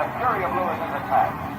a fury of Lewis's attack.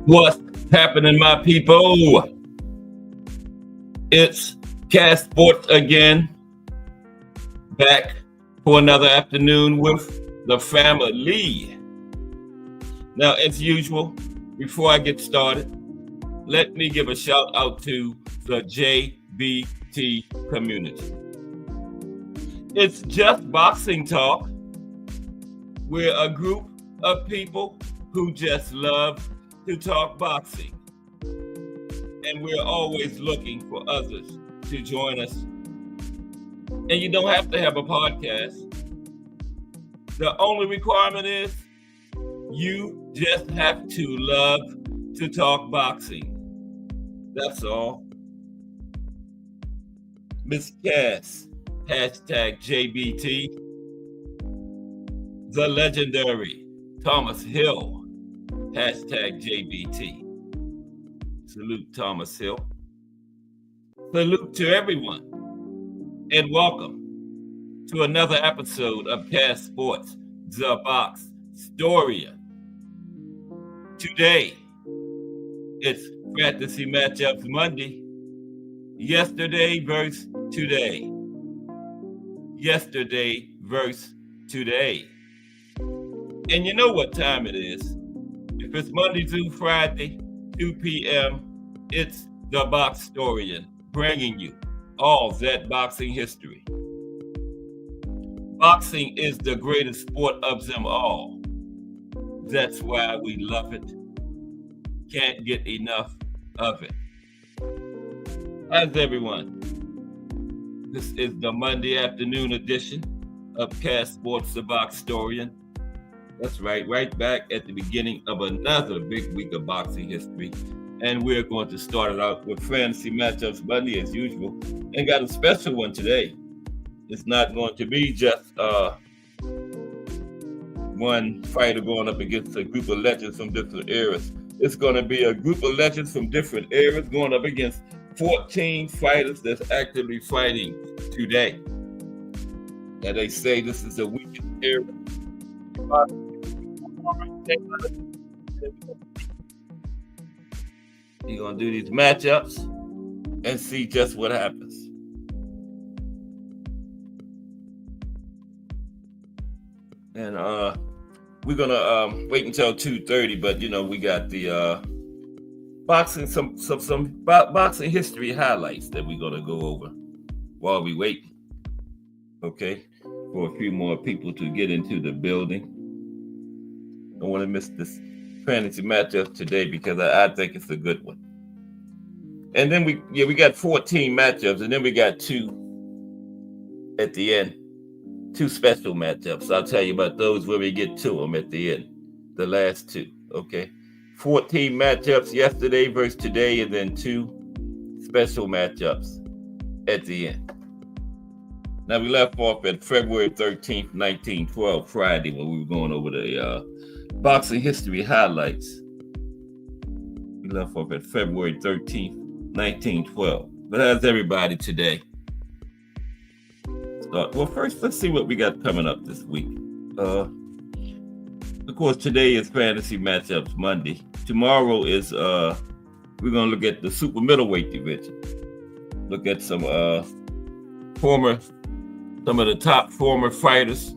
What's happening, my people? It's Cast Sports again, back for another afternoon with the family. Now, as usual, before I get started, let me give a shout out to the JBT community. It's just boxing talk. We're a group of people who just love to talk boxing. And we're always looking for others to join us. And you don't have to have a podcast. The only requirement is you just have to love to talk boxing. That's all. Miss Cass, hashtag JBT. The legendary Thomas Hill, hashtag JBT. Salute Thomas Hill. Salute to everyone. And welcome to another episode of Cast Sports, The Box Storia. Today, it's Fantasy Matchups Monday. Yesterday versus today. Yesterday versus today. And you know what time it is. If it's Monday through Friday, 2 p.m., it's The Box Historian, bringing you all that boxing history. Boxing is the greatest sport of them all. That's why we love it. Can't get enough of it. How's everyone? This is the Monday afternoon edition of Cast Sports, The Box Historian. That's right back at the beginning of another big week of boxing history. And we're going to start it out with Fantasy Matchups Monday as usual. And got a special one today. It's not going to be just one fighter going up against a group of legends from different eras. It's going to be a group of legends from different eras going up against 14 fighters that's actively fighting today. And they say this is the weakest era. You're going to do these matchups and see just what happens. And we're going to wait until 2:30, but we got the boxing some boxing history highlights that we're going to go over while we wait. Okay, for a few more people to get into the building. Don't want to miss this fantasy matchup today because I think it's a good one. And then we got 14 matchups, and then we got 2 at the end, 2 special matchups. I'll tell you about those when we get to them at the end, the last 2. Okay, 14 matchups yesterday versus today, and then 2 special matchups at the end. Now, we left off at February 13th, 1912, Friday, when we were going over the boxing history highlights. We left off at February 13th, 1912. But how's everybody today? Well, first, let's see what we got coming up this week. Of course, today is Fantasy Matchups Monday. Tomorrow is, we're going to look at the super middleweight division. Look at some of the top former fighters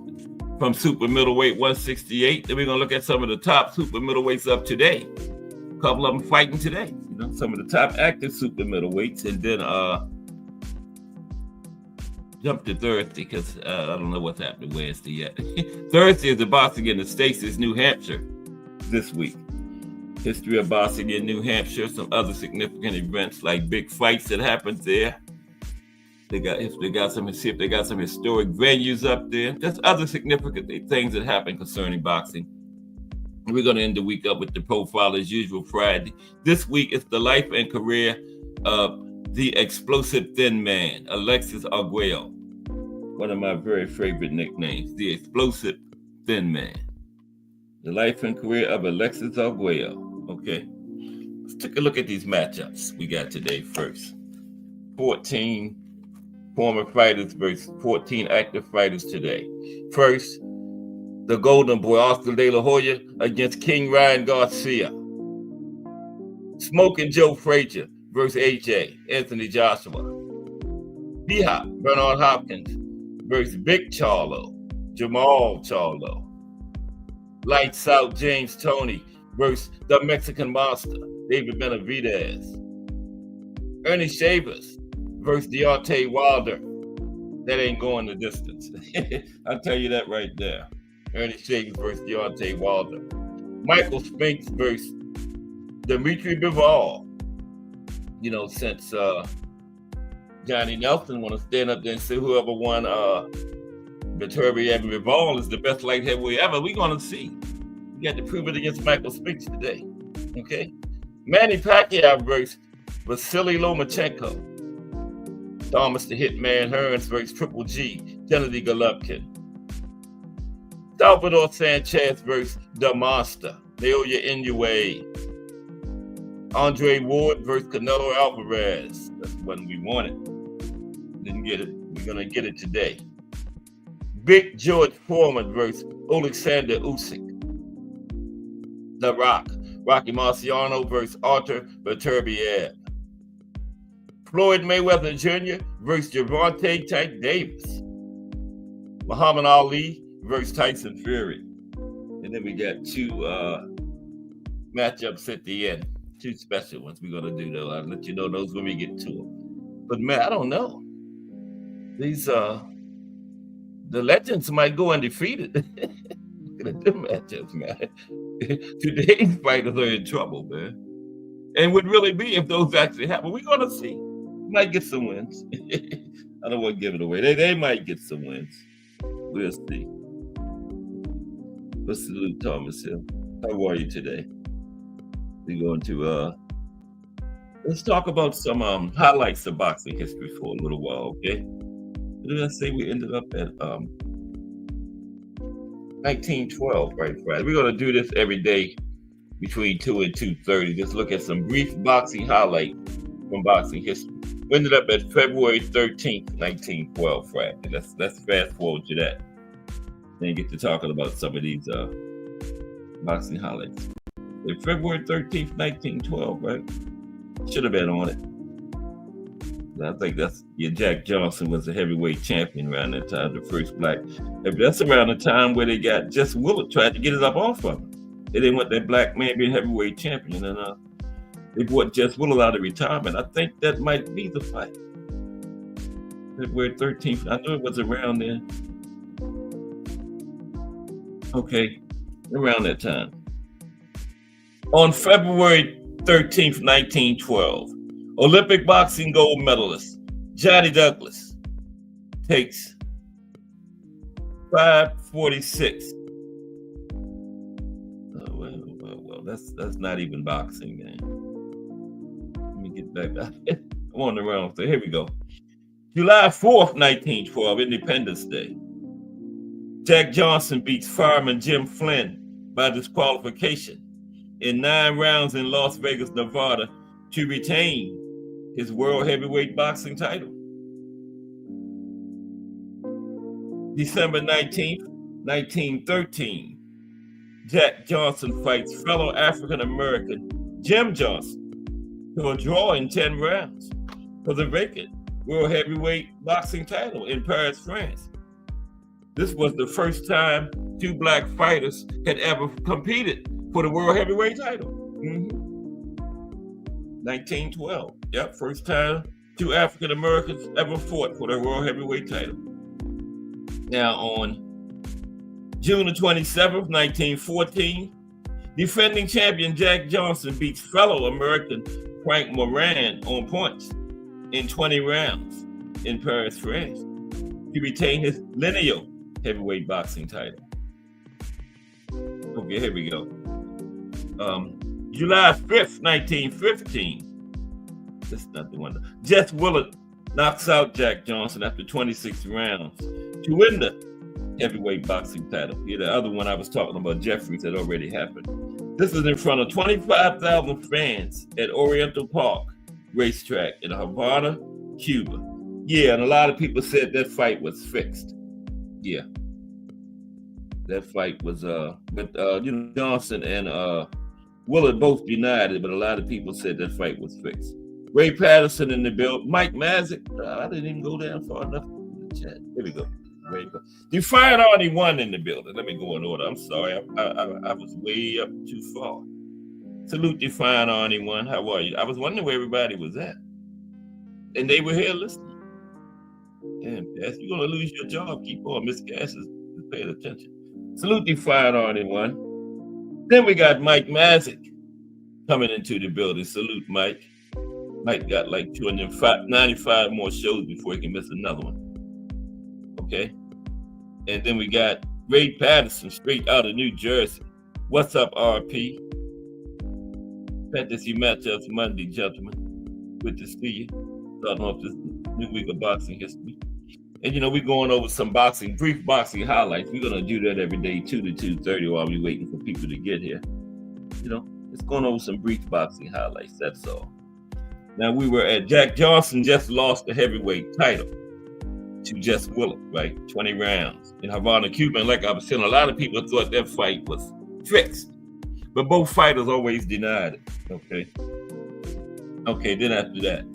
from super middleweight 168. Then we're going to look at some of the top super middleweights up today. A couple of them fighting today. Some of the top active super middleweights. And then jump to Thursday because I don't know what's happening Wednesday yet. Thursday is the boxing in the States, is New Hampshire this week. History of boxing in New Hampshire. Some other significant events like big fights that happened there. They got some historic venues up there. Just other significant things that happen concerning boxing. We're going to end the week up with the profile as usual Friday. This week is the life and career of the explosive thin man, Alexis Arguello. One of my very favorite nicknames, the explosive thin man. The life and career of Alexis Arguello. Okay. Let's take a look at these matchups we got today first. 14 former fighters versus 14 active fighters today. First, the Golden Boy, Oscar De La Hoya against King Ryan Garcia. Smoking Joe Frazier versus AJ, Anthony Joshua. B-Hop, Bernard Hopkins versus Big Charlo, Jamal Charlo. Lights Out, James Toney versus the Mexican Monster, David Benavidez. Ernie Shavers versus Deontay Wilder. That ain't going the distance. I'll tell you that right there. Ernie Shavers versus Deontay Wilder. Michael Spinks versus Dimitri Bivol. Since Johnny Nelson want to stand up there and say whoever won Viterbi and Bivol is the best light heavyweight ever, we're going to see. You got to prove it against Michael Spinks today. Okay? Manny Pacquiao versus Vasily Lomachenko. Thomas the Hitman Hearns versus Triple G, Kennedy Golovkin. Salvador Sanchez versus the Monster, Naoya Inoue. Andre Ward versus Canelo Alvarez. That's when we wanted. Didn't get it. We're going to get it today. Big George Foreman versus Alexander Usyk. The Rock, Rocky Marciano versus Arthur Beterbiev. Floyd Mayweather Jr. versus Gervonta Tank Davis. Muhammad Ali versus Tyson Fury. And then we got 2 matchups at the end. 2 special ones we're going to do, though. I'll let you know those when we get to them. But, man, I don't know. These, the legends might go undefeated. Look at them matchups, man. Today's fighters are in trouble, man. And would really be if those actually happen. We're going to see. Might get some wins. I don't want to give it away. They might get some wins. We'll see. Let's salute Thomas Hill. How are you today? We're going to let's talk about some highlights of boxing history for a little while, okay? What did I say we ended up at 1912, right, Friday? We're gonna do this every day between 2 and 2:30. Just look at some brief boxing highlight from boxing history. We ended up at February 13th, 1912, Friday. Let's fast forward to that. Then get to talking about some of these boxing highlights. February 13th, 1912, right? Should have been on it. I think Jack Johnson was the heavyweight champion around that time, the first black. That's around the time where they got Jess Willard tried to get it up off of him. They didn't want that black man being heavyweight champion, and they brought Jess Willard out of retirement. I think that might be the fight. February 13th. I knew it was around there. Okay, around that time. On February 13th, 1912, Olympic boxing gold medalist Johnny Douglas takes 546. Oh, well, that's not even boxing, man. Let me get back. I'm on the wrong thing. Here we go. July 4th, 1912, Independence Day. Jack Johnson beats fireman Jim Flynn by disqualification in 9 rounds in Las Vegas, Nevada, to retain his world heavyweight boxing title. December 19th, 1913, Jack Johnson fights fellow African-American Jim Johnson to a draw in 10 rounds for the vacant world heavyweight boxing title in Paris, France. This was the first time 2 black fighters had ever competed for the world heavyweight title. 1912. Yep, first time 2 African Americans ever fought for the world heavyweight title. Now on June the 27th, 1914, defending champion Jack Johnson beats fellow American Frank Moran on points in 20 rounds in Paris, France, to retain his lineal heavyweight boxing title. Okay, here we go. July 5th, 1915. This is not the one. Jess Willard knocks out Jack Johnson after 26 rounds to win the heavyweight boxing title. Yeah, the other one I was talking about, Jeffries, had already happened. This is in front of 25,000 fans at Oriental Park Racetrack in Havana, Cuba. Yeah, and a lot of people said that fight was fixed. Yeah. That fight was but Johnson and Willard both denied it, but a lot of people said that fight was fixed. Ray Patterson in the building. Mike Mazik. I didn't even go down far enough in the chat. Here we go. Defiant Arnie 1 in the building. Let me go in order. I'm sorry. I was way up too far. Salute Defiant Arnie 1. How are you? I was wondering where everybody was at. And they were here listening. Damn, Cass, you're going to lose your job. Keep on. Miss Cass is paying attention. Salute Defiant Arnie 1. Then we got Mike Mazik coming into the building. Salute, Mike. Mike got like 295 more shows before he can miss another one. Okay. And then we got Ray Patterson straight out of New Jersey. What's up, RP? Fantasy matchups Monday, gentlemen. Good to see you. Starting off this new week of boxing history. And we're going over some brief boxing highlights. We're gonna do that every day, 2 to 2:30, while we're waiting for people to get here. It's going over some brief boxing highlights, that's all. Now we were at Jack Johnson just lost the heavyweight title to Jess Willard, right? 20 rounds in Havana, Cuba. And like I was saying, a lot of people thought that fight was fixed, but both fighters always denied it. Okay, then after that,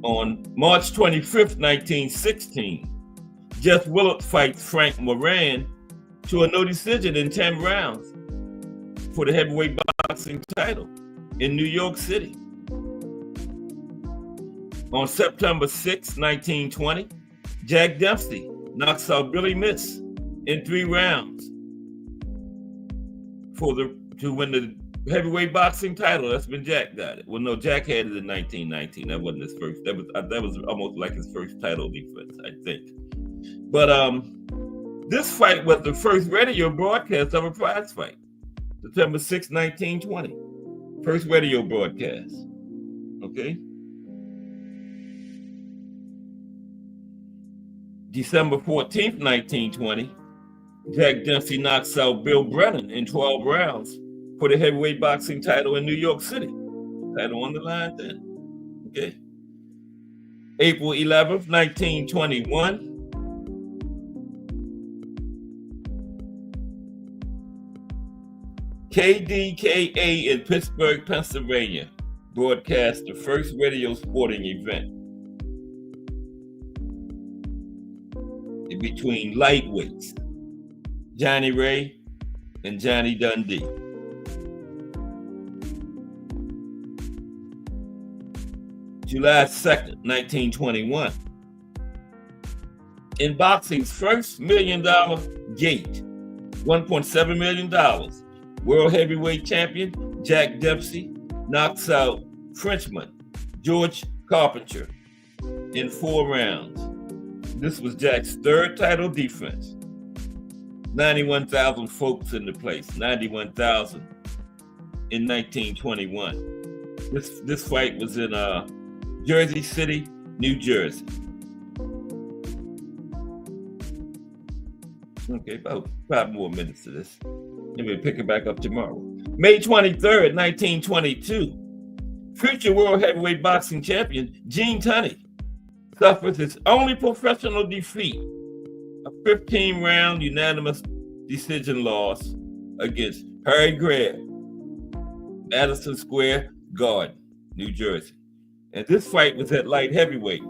on March 25th, 1916, Jess Willard fights Frank Moran to a no decision in 10 rounds for the heavyweight boxing title in New York City. On September 6, 1920, Jack Dempsey knocks out Billy Mitz in 3 rounds to win the heavyweight boxing title. That's when Jack got it. Well, no, Jack had it in 1919. That wasn't his first. That was almost like his first title defense, I think. But This fight was the first radio broadcast of a prize fight. September 6, 1920. First radio broadcast. Okay. December 14th, 1920, Jack Dempsey knocks out Bill Brennan in 12 rounds for the heavyweight boxing title in New York City. Title on the line then. Okay. April 11th, 1921. KDKA in Pittsburgh, Pennsylvania, broadcast the first radio sporting event between lightweights, Johnny Ray and Johnny Dundee. July 2nd, 1921. In boxing's first $1 million gate, $1.7 million, world heavyweight champion Jack Dempsey knocks out Frenchman George Carpenter in 4 rounds. This was Jack's third title defense. 91,000 folks in the place, 91,000 in 1921. This fight was in Jersey City, New Jersey. Okay, about 5 more minutes to this. Then we'll pick it back up tomorrow. May 23rd, 1922. Future world heavyweight boxing champion Gene Tunney suffers his only professional defeat, a 15-round unanimous decision loss against Harry Graham, Madison Square Garden, New Jersey. And this fight was at light heavyweight.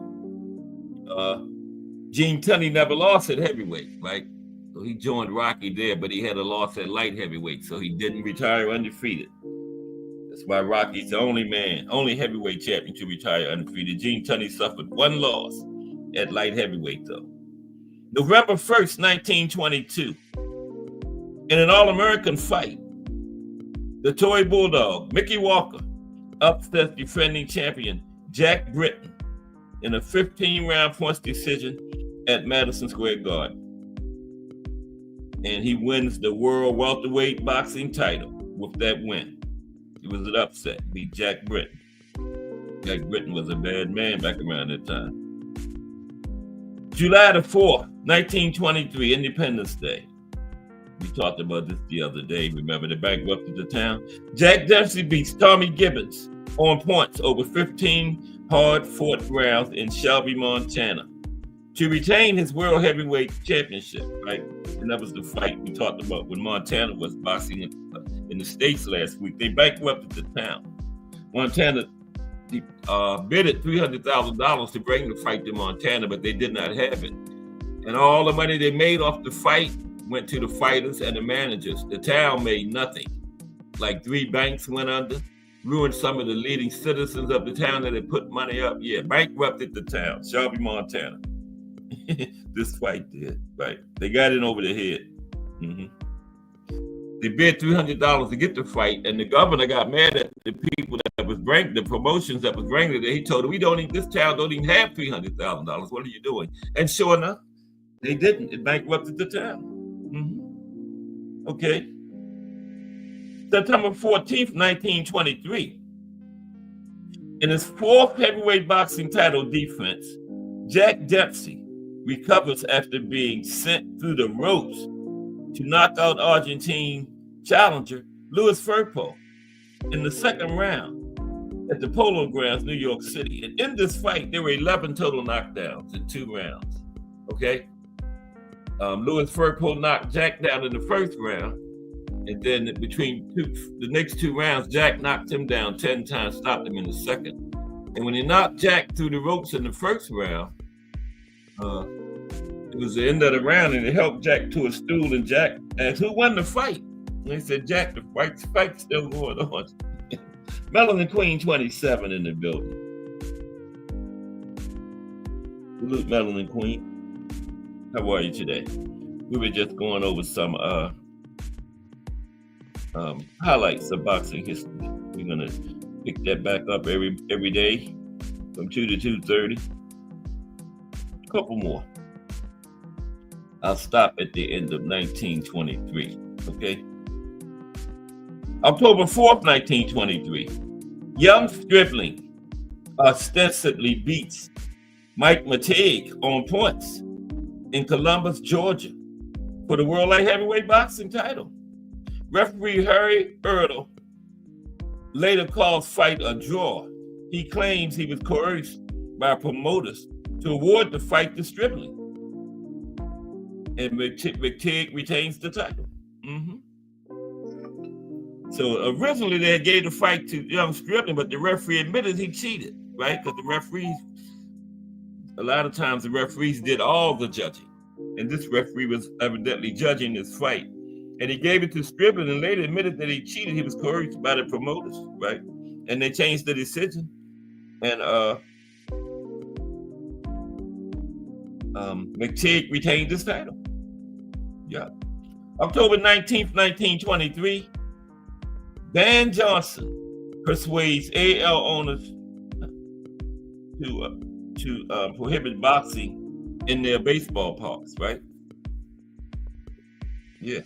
Gene Tunney never lost at heavyweight, right? So he joined Rocky there, but he had a loss at light heavyweight, so he didn't retire undefeated. That's why Rocky's the only heavyweight champion to retire undefeated. Gene Tunney suffered 1 loss at light heavyweight, though. November 1st, 1922. In an All-American fight, the Toy Bulldog, Mickey Walker, upsets defending champion Jack Britton in a 15-round points decision at Madison Square Garden. And he wins the world welterweight boxing title with that win. It was an upset, beat Jack Britton. Jack Britton was a bad man back around that time. July the 4th, 1923, Independence Day. We talked about this the other day. Remember the bankrupted the town? Jack Dempsey beats Tommy Gibbons on points over 15 hard-fought rounds in Shelby, Montana, to retain his world heavyweight championship, right? And that was the fight we talked about when Montana was boxing in the States last week. They bankrupted the town. Montana bid at $300,000 to bring the fight to Montana, but they did not have it. And all the money they made off the fight went to the fighters and the managers. The town made nothing. Like 3 banks went under, ruined some of the leading citizens of the town that had put money up. Yeah, bankrupted the town, Shelby, Montana. This fight did, right? They got in over their head. They bid $300 to get the fight, and the governor got mad at the people that was bringing the promotions that was bringing it. He told them, this town don't even have $300,000. What are you doing? And sure enough, they didn't. It bankrupted the town. Okay. September 14th, 1923. In his 4th heavyweight boxing title defense, Jack Dempsey recovers after being sent through the ropes to knock out Argentine challenger Louis Firpo in the 2nd round at the Polo Grounds, New York City. And in this fight, there were 11 total knockdowns in 2 rounds. Okay? Louis Firpo knocked Jack down in the 1st round, and then between the next 2 rounds, Jack knocked him down 10 times, stopped him in the 2nd. And when he knocked Jack through the ropes in the 1st round, it was the end of the round, and it helped Jack to a stool, and Jack asked, who won the fight? And they said, Jack, the fight's still going on. Melanin Queen 27 in the building. Salute, Melanin Queen. How are you today? We were just going over some highlights of boxing history. We're gonna pick that back up every day from 2 to 2:30. A couple more. I'll stop at the end of 1923. Okay. October 4th, 1923. Young Stripling ostensibly beats Mike Matej on points in Columbus, Georgia for the World Light Heavyweight Boxing title. Referee Harry Erdl later calls fight a draw. He claims he was coerced by promoters to award the fight to Stripling. And McTigg retains the title. So originally they gave the fight to young Stripling, but the referee admitted he cheated, right? Because the referees, a lot of times the referees did all the judging. And this referee was evidently judging this fight. And he gave it to Stripling and later admitted that he cheated. He was coerced by the promoters, right? And they changed the decision. And McTigg retained his title. Yeah. October 19th, 1923, Van Johnson persuades AL owners to prohibit boxing in their baseball parks, right? Yeah.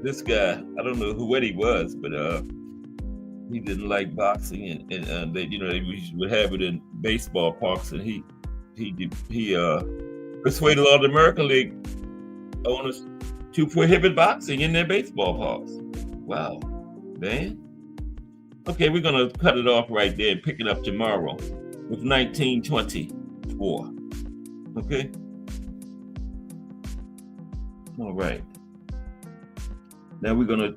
This guy, I don't know what he was, but he didn't like boxing, and they, they would have it in baseball parks, and he persuaded all the American League owners to prohibit boxing in their baseball parks. Wow, man. Okay, we're gonna cut it off right there and pick it up tomorrow with 1924. Okay. All right. Now we're gonna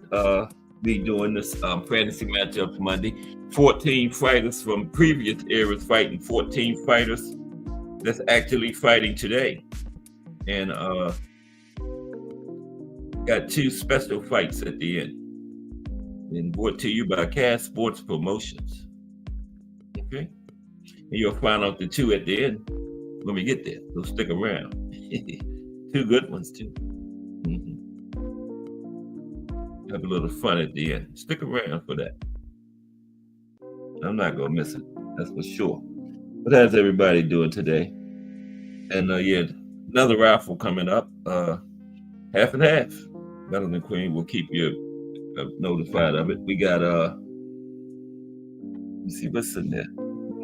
be doing this fantasy matchups Monday. 14 fighters from previous eras fighting 14 fighters that's actually fighting today, and got 2 special fights at the end, and brought to you by Cash Sports Promotions. Okay, and you'll find out the 2 at the end when we get there, so stick around. 2 good ones too. Have a little fun at the end. Stick around for that. I'm not gonna miss it, that's for sure. But how's everybody doing today? And yeah, another raffle coming up, half and half. Better Than Queen will keep you notified of it. We got let's see what's in there.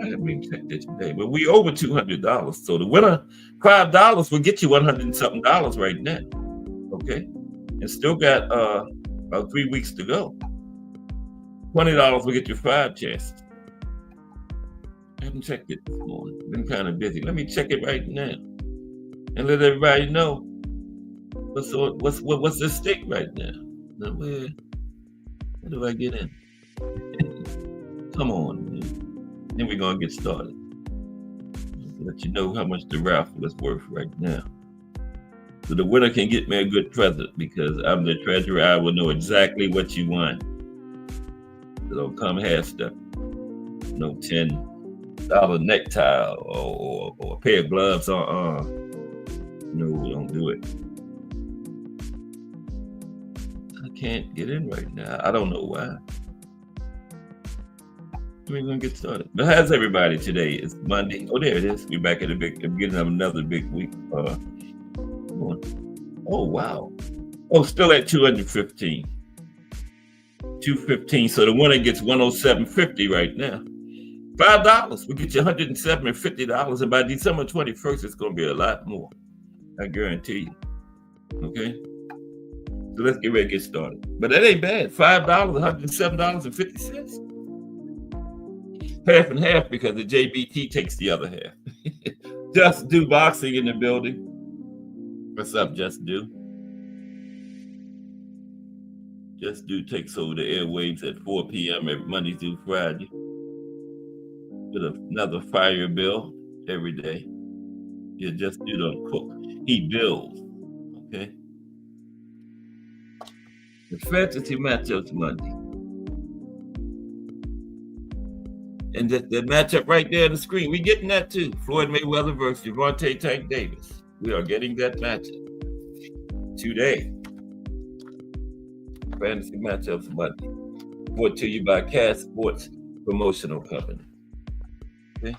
I haven't even checked it today, but we over $200. So the winner, $5 will get you $100 and something right now. Okay, and still got about 3 weeks to go. $20 will get you 5 chances. I haven't checked it this morning. Been kind of busy. Let me check it right now and let everybody know what's at stake right now. Now, where do I get in? Come on, man. Then we're gonna get started. I'll let you know how much the raffle is worth right now. So the winner can get me a good present because I'm the treasurer. I will know exactly what you want. So don't come half step. No $10 necktie or a pair of gloves. No, don't do it. I can't get in right now. I don't know why. We're gonna get started. But how's everybody today? It's Monday. Oh, there it is. We're back at the beginning of another big week. Oh wow. Oh, still at 215. 215. So the winner gets $107.50 right now. $5 will get you $107.50, and by December 21st, it's gonna be a lot more. I guarantee you. Okay. So let's get ready to get started. But that ain't bad. $5, $107.50. Half and half because the JBT takes the other half. Just Do Boxing in the building. What's up, Just Do? Just Do takes over the airwaves at 4 p.m. every Monday through Friday with another fire bill every day. Yeah, Just Do don't cook. He builds. Okay. The fantasy matchups Monday. And that matchup right there on the screen, we're getting that too. Floyd Mayweather versus Gervonta Tank Davis. We are getting that matchup today. Fantasy matchups Monday. Brought to you by Cash Sports Promotional Company. Okay.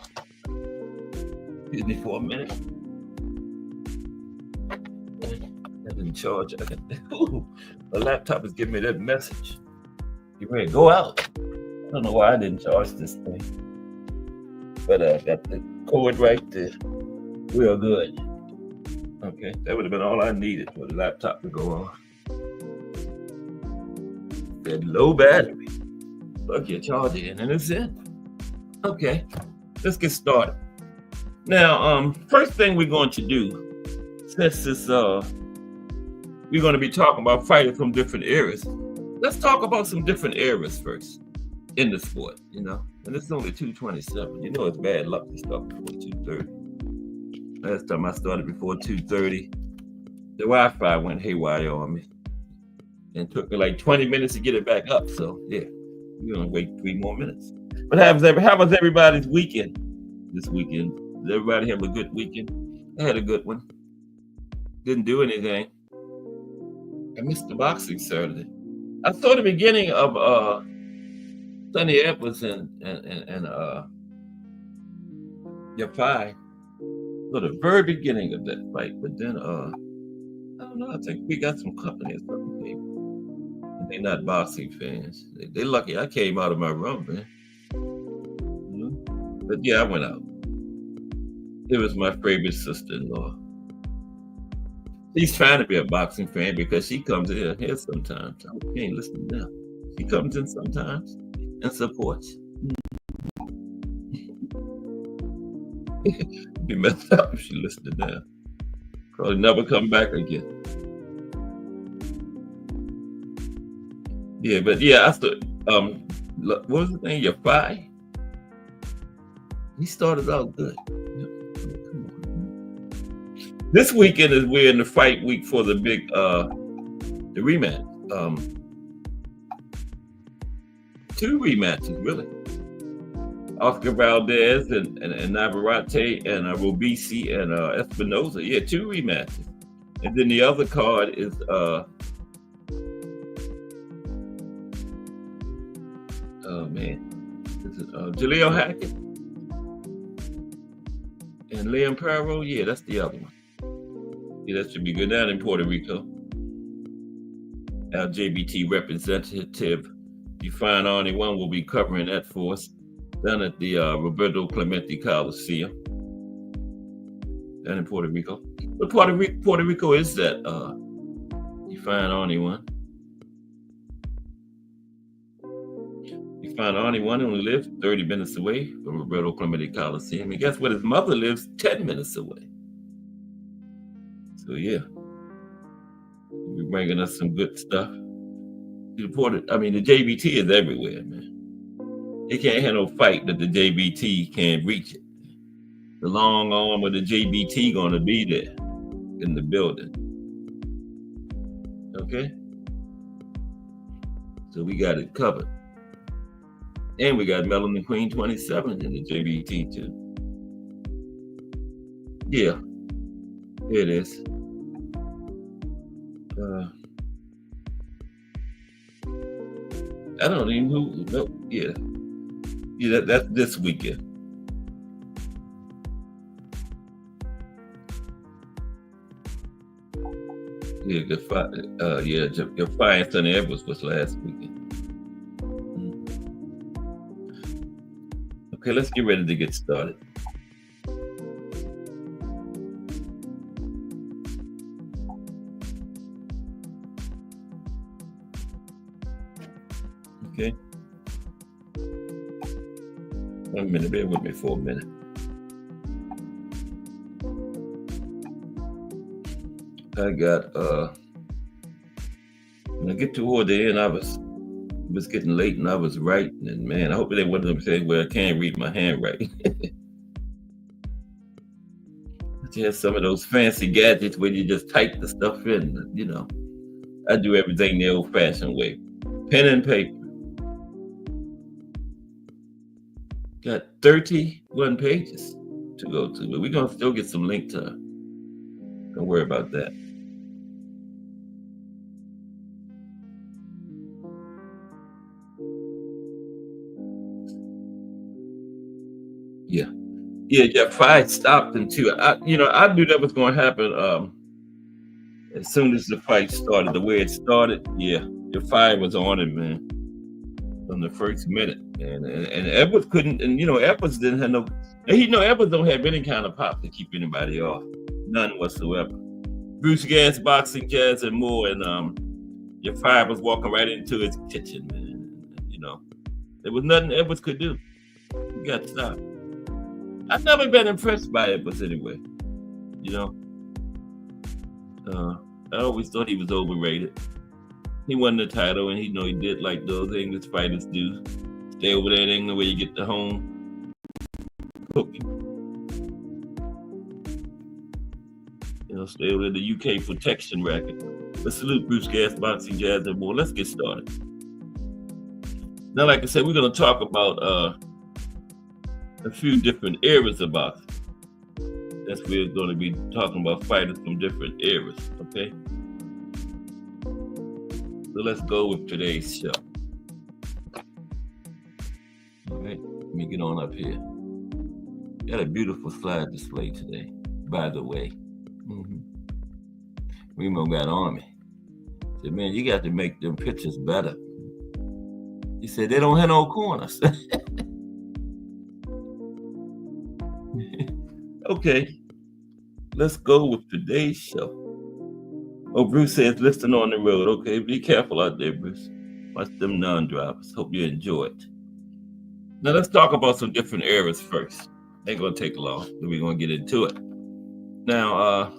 Excuse me for a minute. in charge. Ooh, the laptop is giving me that message. You ready to go out? I don't know why I didn't charge this thing. But I got the cord right there. We are good. Okay, that would have been all I needed for the laptop to go on. That low battery. Plug your charger in and it's in. Okay, let's get started. Now, first thing we're going to do, since this we're going to be talking about fighting from different eras. Let's talk about some different eras first in the sport, you know. And it's only 2:27. You know it's bad luck to start before 2:30. Last time I started before 2:30, the Wi-Fi went haywire on me. And took me like 20 minutes to get it back up. So yeah, we're gonna wait 3 more minutes. But how was everybody's weekend this weekend? Did everybody have a good weekend? I had a good one. Didn't do anything. I missed the boxing Saturday. I saw the beginning of Sonny Edwards and Yafai. So the very beginning of that fight, but then I don't know. I think we got some company or something, maybe. And they're not boxing fans. They're lucky I came out of my room, man. But yeah, I went out. It was my favorite sister-in-law. She's trying to be a boxing fan because she comes in here sometimes. I can't listen now. She comes in sometimes and supports. It'd be messed up if she listened now. Probably never come back again. Yeah, but yeah, I thought, what was the name? Yafai? He started out good. Come on. This weekend is we're in the fight week for the big the rematch. 2 rematches really. Oscar Valdez and Navarrete and Robisi and Espinoza. Yeah, 2 rematches. And then the other card is oh man, this is Jaleel Hackett and Liam Perro. Yeah, that's the other one. Yeah, that should be good down in Puerto Rico. Our JBT representative, Define Arnie One, will be covering that for us down at the Roberto Clemente Coliseum down in Puerto Rico. But Puerto Rico is that Define Arnie One. Define Arnie One only lives 30 minutes away from Roberto Clemente Coliseum. And guess what? His mother lives 10 minutes away. So yeah, he'll be bringing us some good stuff. The JBT is everywhere, man. They can't have no fight that the JBT can't reach it. The long arm of the JBT gonna be there in the building. Okay? So we got it covered. And we got Melanin Queen 27 in the JBT too. Yeah, it is. I don't even know. Yeah, that's this weekend. Yeah, your fire and Sonny Edwards was last weekend. Okay, let's get ready to get started. Okay. 1 minute, bear with me for a minute. I got when I get toward the end, it was getting late and I was writing, and man, I hope they wouldn't say, well, I can't read my handwriting. You have some of those fancy gadgets where you just type the stuff in, you know. I do everything the old-fashioned way. Pen and paper. Got 31 pages to go to, but we're gonna still get some link time. Don't worry about that. Yeah, fight stopped in 2. I knew that was going to happen As soon as the fight started, the way it started, yeah, your fire was on him, man, from the first minute. And Edwards couldn't, and Edwards didn't have no, and Edwards don't have any kind of pop to keep anybody off, none whatsoever. Bruce Gas, Boxing, Jazz, and more, and your fire was walking right into his kitchen, man. There was nothing Edwards could do. You got to stop. I've never been impressed by Edwards anyway. I always thought he was overrated. He won the title, and he did like those English fighters do. Stay over there in England where you get the home cooking. Stay over in the UK protection racket. Let's salute Bruce Gas, Boxing, Jazz, and more. Let's get started. Now, like I said, we're going to talk about a few different eras of boxing. That's we're going to be talking about fighters from different eras, okay? So let's go with today's show. All right, let me get on up here. Got a beautiful slide display today, by the way. Remo got on me. Said, man, you got to make them pictures better. He said, they don't have no corners. Okay, let's go with today's show. Oh, Bruce says, listen on the road. Okay, be careful out there, Bruce. Watch them non-drivers. Hope you enjoy it. Now, let's talk about some different eras first. Ain't going to take long. Then we're going to get into it. Now,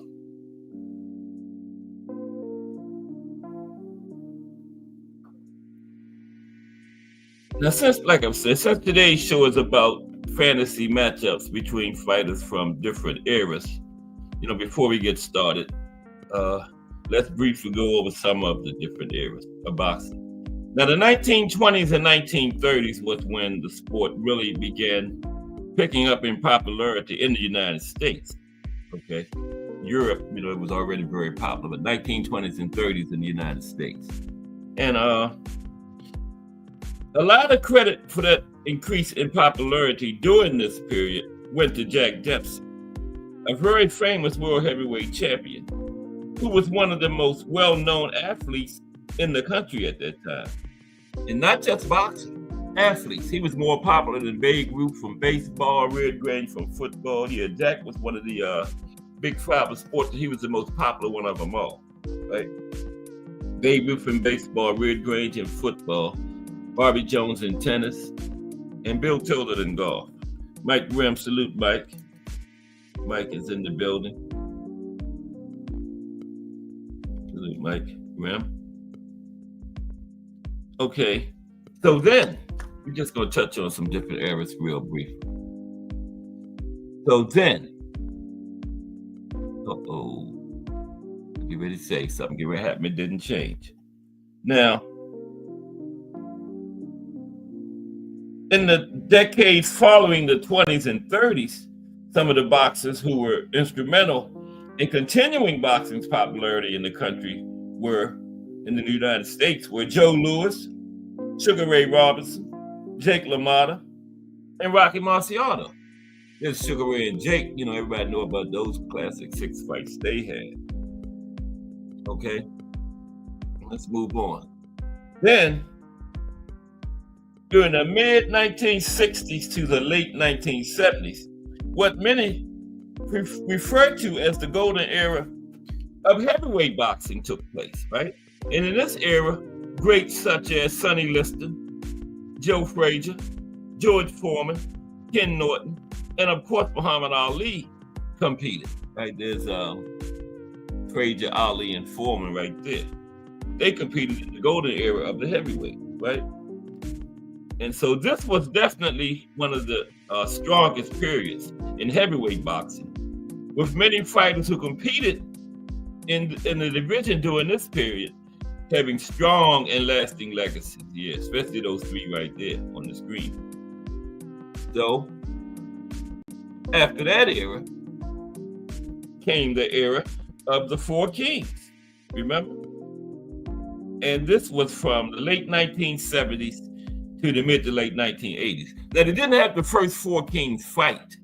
since today's show is about fantasy matchups between fighters from different eras, before we get started, let's briefly go over some of the different eras of boxing. Now, the 1920s and 1930s was when the sport really began picking up in popularity in the United States. Okay, Europe, it was already very popular, but 1920s and 30s in the United States. And a lot of credit for that increase in popularity during this period went to Jack Dempsey, a very famous world heavyweight champion, who was one of the most well-known athletes in the country at that time. And not just boxing, athletes. He was more popular than Babe Ruth from baseball, Red Grange from football. Yeah, Jack was one of the big five of sports. He was the most popular one of them all, right? Babe Ruth in baseball, Red Grange in football, Bobby Jones in tennis, and Bill Tilden in golf. Mike Grimm, salute Mike. Mike is in the building. Salute Mike Grimm. Okay, so then we're just going to touch on some different eras real briefly. So then, get ready to say something. Get ready to happen. It didn't change. Now, in the decades following the 20s and 30s, some of the boxers who were instrumental in continuing boxing's popularity in the country in the United States were Joe Louis, Sugar Ray Robinson, Jake LaMotta, and Rocky Marciano. There's Sugar Ray and Jake, everybody know about those classic 6 fights they had. Okay, let's move on. Then, during the mid-1960s to the late 1970s, what many refer to as the golden era of heavyweight boxing took place, right? And in this era, greats such as Sonny Liston, Joe Frazier, George Foreman, Ken Norton, and of course Muhammad Ali competed, right? There's Frazier, Ali, and Foreman right there. They competed in the golden era of the heavyweight, right? And so this was definitely one of the strongest periods in heavyweight boxing, with many fighters who competed in the division during this period having strong and lasting legacies. Yeah, especially those 3 right there on the screen. So after that era came the era of the 4 Kings, remember? And this was from the late 1970s to the mid to late 1980s. Now, they didn't have the first 4 Kings fight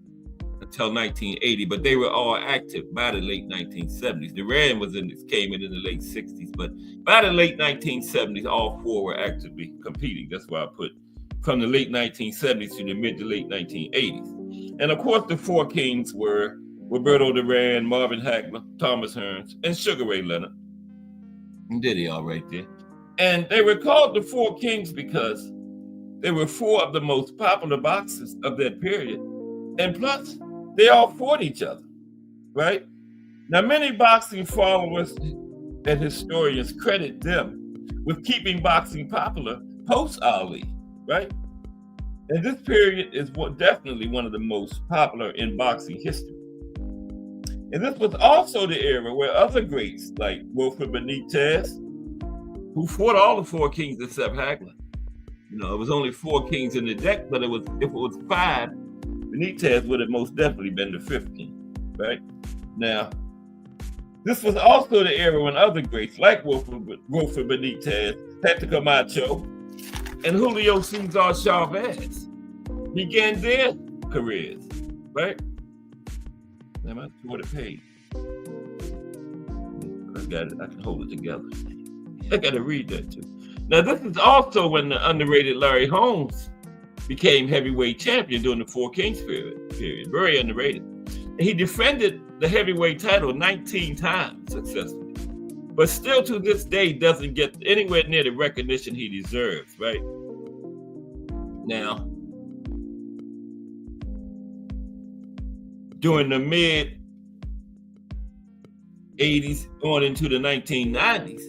until 1980, but they were all active by the late 1970s. Duran came in the late 60s, but by the late 1970s, all four were actively competing. That's why I put from the late 1970s to the mid to late 1980s. And of course, the four kings were Roberto Duran, Marvin Hagler, Thomas Hearns, and Sugar Ray Leonard. And Diddy all right there. And they were called the Four Kings because they were four of the most popular boxers of that period. And plus, they all fought each other, right? Now, many boxing followers and historians credit them with keeping boxing popular post-Ali, right? And this period is definitely one of the most popular in boxing history. And this was also the era where other greats like Wilfred Benitez, who fought all the four kings except Hagler. You know, it was only four kings in the deck, but if it was five, Benitez would have most definitely been the fifth king, right? Now, this was also the era when other greats like Wilfred Benitez, Hector Camacho, and Julio Cesar Chavez began their careers, right? Now, I tore the page. I got it. I can hold it together. I got to read that too. Now, this is also when the underrated Larry Holmes became heavyweight champion during the Four Kings period. Very underrated. And he defended the heavyweight title 19 times successfully, but still to this day doesn't get anywhere near the recognition he deserves, right? Now, during the mid 80s on into the 1990s,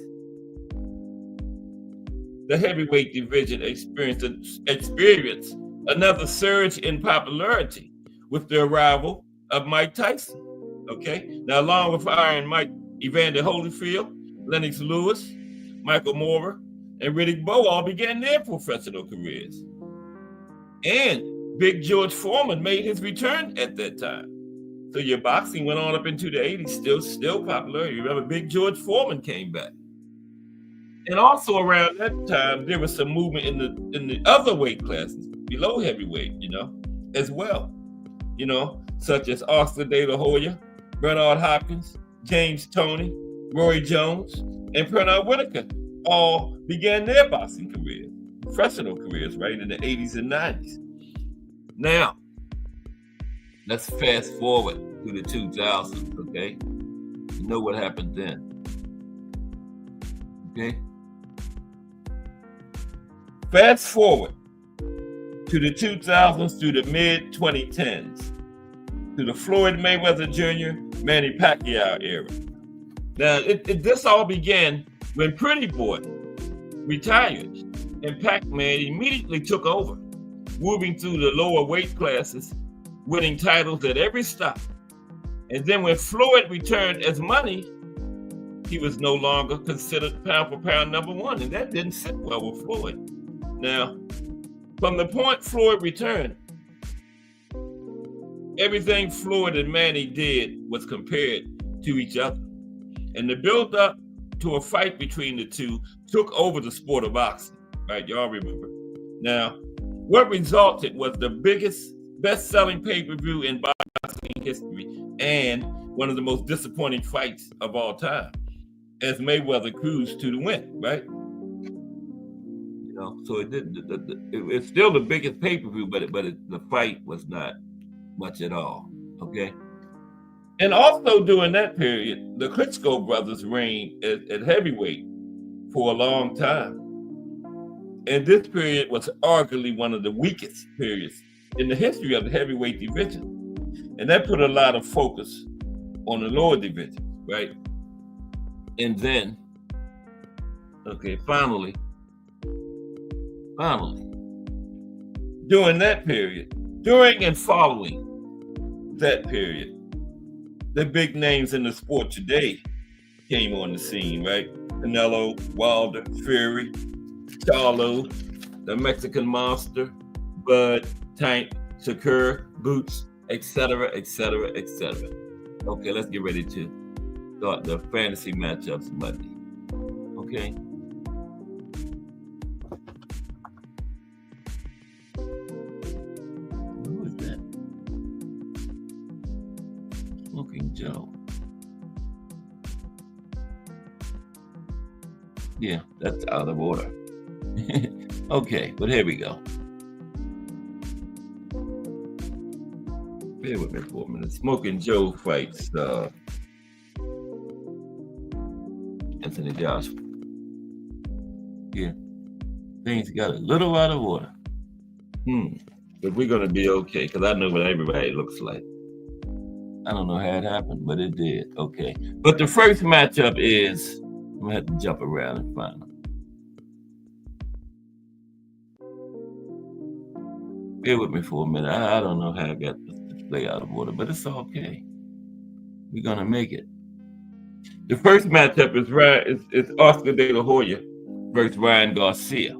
the heavyweight division experienced another surge in popularity with the arrival of Mike Tyson. Okay, now along with Iron Mike, Evander Holyfield, Lennox Lewis, Michael Moorer, and Riddick Bowe all began their professional careers. And Big George Foreman made his return at that time. So your boxing went on up into the 80s, still popular. You remember Big George Foreman came back. And also around that time, there was some movement in the other weight classes below heavyweight, as well, such as Oscar De La Hoya, Bernard Hopkins, James Toney, Roy Jones, and Pernell Whitaker all began their boxing careers, professional careers, right, in the 80s and 90s. Now, let's fast forward to the 2000s, okay? You know what happened then, okay? Fast forward to the 2000s to the mid-2010s, to the Floyd Mayweather Jr., Manny Pacquiao era. Now, this all began when Pretty Boy retired, and Pac-Man immediately took over, moving through the lower weight classes, winning titles at every stop. And then when Floyd returned as Money, he was no longer considered pound for pound number one, and that didn't sit well with Floyd. Now, from the point Floyd returned, everything Floyd and Manny did was compared to each other. And the build up to a fight between the two took over the sport of boxing, right? Y'all remember. Now, what resulted was the biggest best-selling pay-per-view in boxing history and one of the most disappointing fights of all time, as Mayweather cruised to the win, right? So it's still the biggest pay-per-view, but the fight was not much at all, okay? And also during that period, the Klitschko brothers reigned at heavyweight for a long time. And this period was arguably one of the weakest periods in the history of the heavyweight division. And that put a lot of focus on the lower division, right? And then, okay, finally, during that period, during and following that period, the big names in the sport today came on the scene, right? Canelo, Wilder, Fury, Charlo, the Mexican Monster, Bud, Tank, Shakur, Boots, etc., etc., etc. Okay, let's get ready to start the fantasy matchups Monday. Okay. Who is that? Smoking Joe. Yeah, that's out of order. Okay, but here we go. Bear with me for a minute. Smoking Joe fights Anthony Joshua. Yeah, things got a little out of order. But we're gonna be okay, because I know what everybody looks like. I don't know how it happened, but it did. Okay. But the first matchup is, I'm gonna have to jump around and find them. Bear with me for a minute. I don't know how I got this display out of order, but it's okay. We're gonna make it. The first matchup is Oscar De La Hoya versus Ryan Garcia.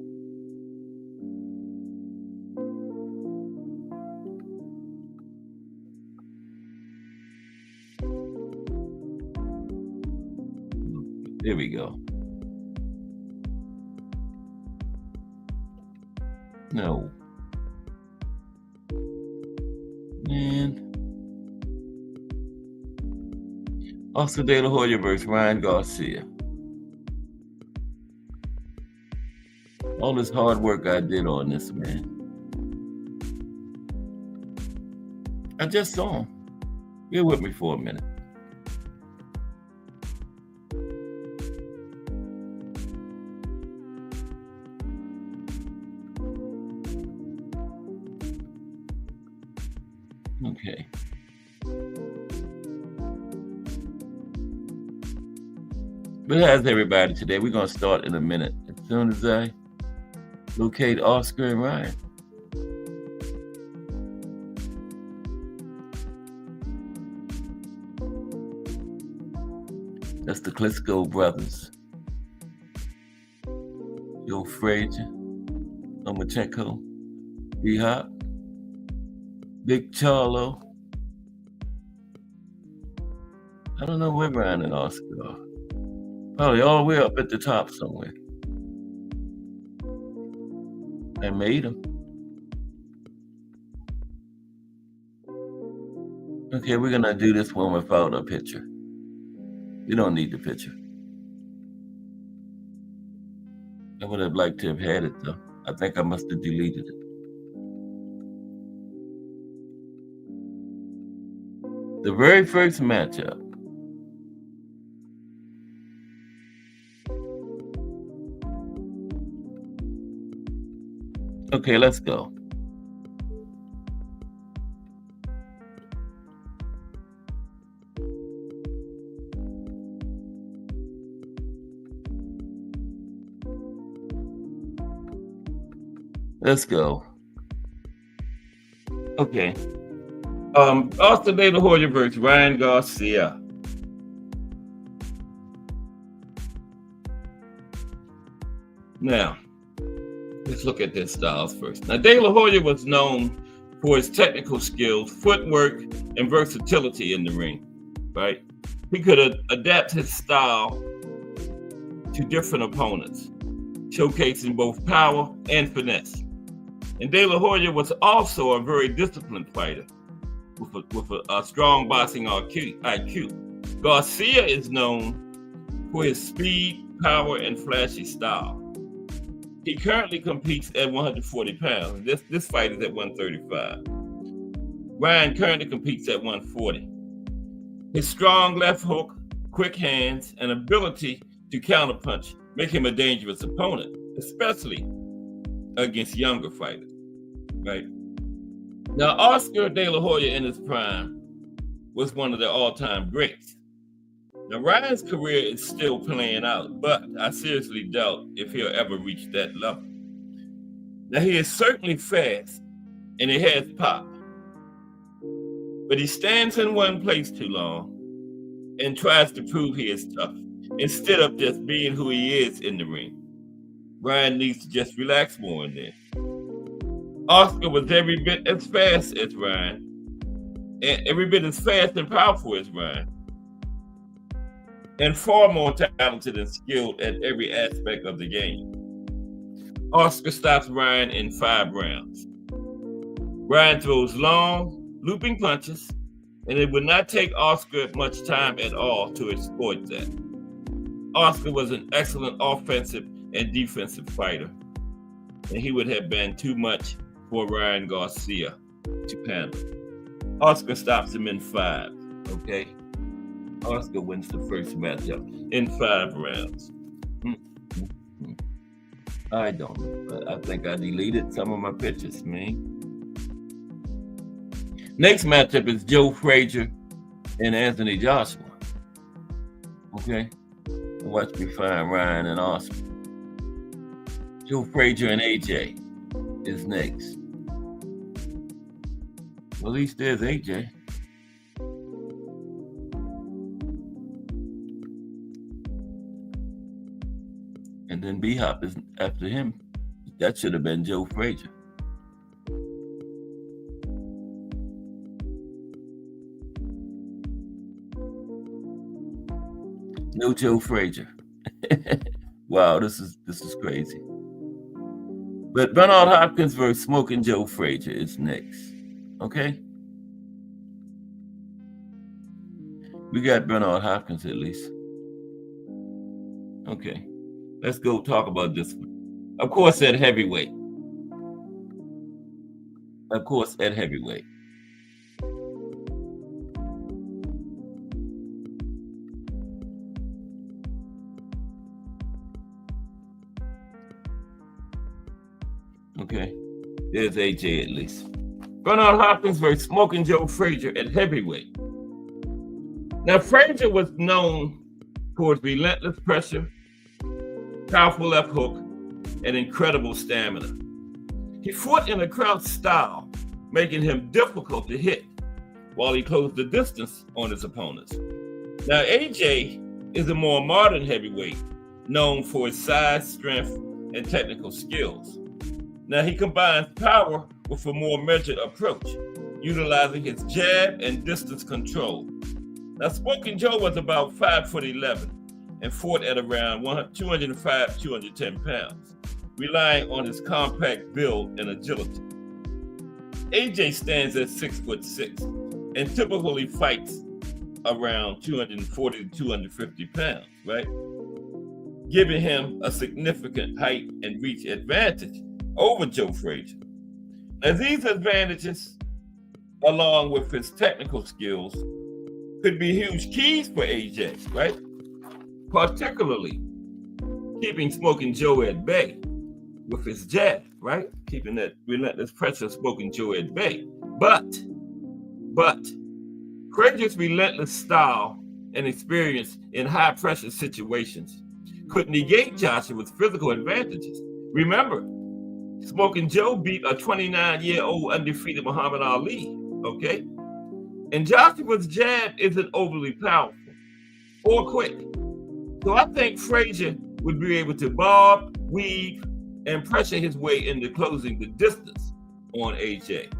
There we go. No. Man. Oscar De La Hoya versus Ryan Garcia. All this hard work I did on this, man. I just saw him. Bear with me for a minute. Okay. But how's everybody today? We're going to start in a minute. As soon as I locate Oscar and Ryan. That's the Klitschko brothers. Joe Frazier, Lomachenko, B-Hop, Big Charlo. I don't know where Ryan and Oscar are. Probably all the way up at the top somewhere. I made them. Okay, we're gonna do this one without a picture. We don't need the picture. I would have liked to have had it though. I think I must have deleted it. The very first matchup. Okay, let's go. Let's go. Okay. Oscar De La Hoya versus Ryan Garcia. Now, let's look at their styles first. Now, De La Hoya was known for his technical skills, footwork, and versatility in the ring, right? He could adapt his style to different opponents, showcasing both power and finesse. And De La Hoya was also a very disciplined fighter with a strong boxing IQ. Garcia is known for his speed, power, and flashy style. He currently competes at 140 pounds. This fight is at 135. Ryan currently competes at 140. His strong left hook, quick hands, and ability to counterpunch make him a dangerous opponent, especially against younger fighters, right? Now, Oscar De La Hoya in his prime was one of the all-time greats. Now, Ryan's career is still playing out, but I seriously doubt if he'll ever reach that level. Now, he is certainly fast, and he has pop, but he stands in one place too long and tries to prove he is tough instead of just being who he is in the ring. Ryan needs to just relax more in there. Oscar was every bit as fast as Ryan, and every bit as fast and powerful as Ryan, and far more talented and skilled at every aspect of the game. Oscar stops Ryan in 5 rounds. Ryan throws long, looping punches, And it would not take Oscar much time at all to exploit that. Oscar was an excellent offensive and defensive fighter, and he would have been too much for Ryan Garcia to handle. Oscar stops him in 5, okay? Oscar wins the first matchup in 5 rounds. I don't know. I think I deleted some of my pictures, man. Next matchup is Joe Frazier and Anthony Joshua. Okay? Watch me find Ryan and Oscar. Joe Frazier and AJ is next. Well, at least there's AJ. And then B-Hop is after him. That should have been Joe Frazier. No Joe Frazier. Wow, this is crazy. But Bernard Hopkins versus Smoking Joe Frazier is next. Okay? We got Bernard Hopkins at least. Okay. Let's go talk about this one. Of course, at heavyweight. Okay, there's AJ at least. Bernard Hopkins versus Smoking Joe Frazier at heavyweight. Now, Frazier was known for his relentless pressure, powerful left hook, and incredible stamina. He fought in a crouch style, making him difficult to hit while he closed the distance on his opponents. Now, AJ is a more modern heavyweight, known for his size, strength, and technical skills. Now, he combines power with a more measured approach, utilizing his jab and distance control. Now, Smoking Joe was about 5'11" and fought at around 205, 210 pounds, relying on his compact build and agility. AJ stands at 6'6" and typically fights around 240 to 250 pounds, right? Giving him a significant height and reach advantage over Joe Frazier. Now, these advantages, along with his technical skills, could be huge keys for AJ, right? Particularly keeping Smoking Joe at bay with his jab, right? Keeping that relentless pressure of Smoking Joe at bay. But Frazier's relentless style and experience in high pressure situations could negate Joshua's physical advantages. Remember, Smoking Joe beat a 29-year-old undefeated Muhammad Ali, okay? And Joshua's jab isn't overly powerful or quick. So I think Frazier would be able to bob, weave, and pressure his way into closing the distance on AJ.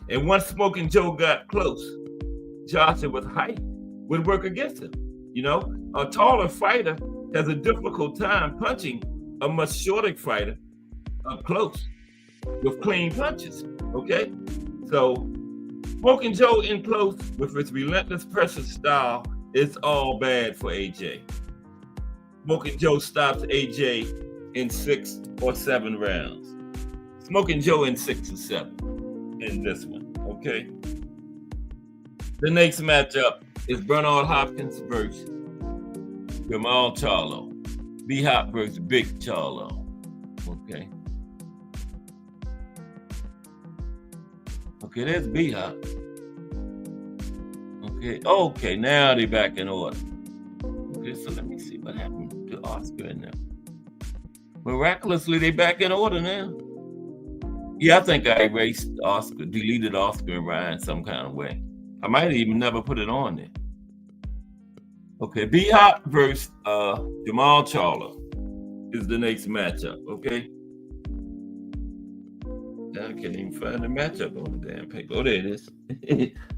And once Smoking Joe got close, Joshua's height would work against him. You know, a taller fighter has a difficult time punching a much shorter fighter up close with clean punches, okay? So Smoking Joe in close with his relentless pressure style is all bad for AJ. Smoking Joe stops AJ in 6 or 7 rounds. Smoking Joe in 6 or 7 in this one, okay? The next matchup is Bernard Hopkins versus Jamal Charlo. B-Hop versus Big Charlo, okay? Okay, there's B-Hop. Okay, now they're back in order. Okay, so let me see what happened to Oscar and them. Miraculously, they back in order now. Yeah, I think I erased Oscar, deleted Oscar and Ryan some kind of way. I might even never put it on there. Okay, B-Hop versus Jamal Charlo is the next matchup, okay? I can't even find the matchup on the damn paper. Oh, there it is.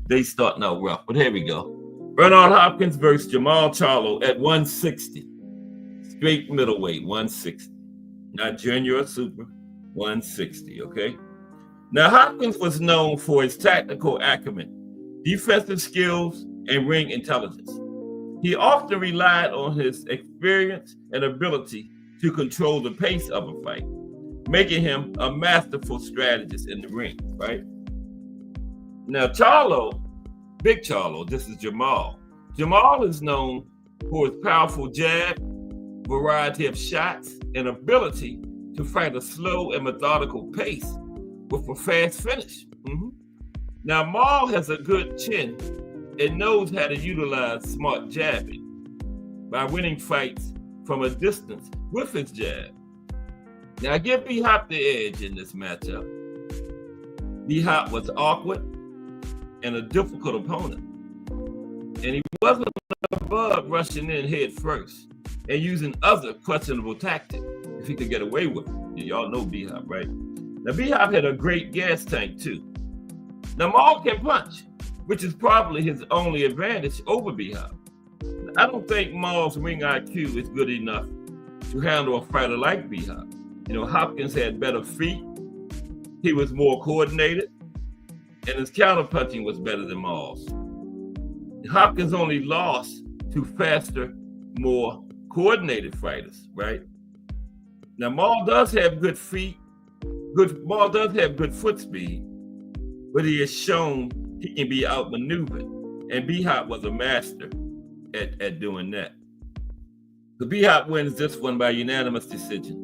They starting out rough, but here we go. Bernard Hopkins versus Jamal Charlo at 160. Straight middleweight, 160. Not junior or super, 160, okay? Now, Hopkins was known for his tactical acumen defensive skills, and ring intelligence. He often relied on his experience and ability to control the pace of a fight, making him a masterful strategist in the ring, right? Now, Charlo, Big Charlo, this is Jamal. Jamal is known for his powerful jab, variety of shots, and ability to fight a slow and methodical pace with a fast finish. Now, Maul has a good chin and knows how to utilize smart jabbing by winning fights from a distance with his jab. Now, I give B-Hop the edge in this matchup. B-Hop was awkward and a difficult opponent, and he wasn't above rushing in head first and using other questionable tactics if he could get away with it. Y'all know B-Hop, right? Now, B-Hop had a great gas tank, too. Now, Maul can punch, which is probably his only advantage over B-Hop. I don't think Maul's ring IQ is good enough to handle a fighter like B-Hop. You know, Hopkins had better feet, he was more coordinated, and his counterpunching was better than Maul's. Hopkins only lost to faster, more coordinated fighters, right? Now, Maul does have good feet, Maul does have good foot speed, but he has shown he can be outmaneuvered, and B-Hop was a master at doing that. So B-Hop wins this one by unanimous decision.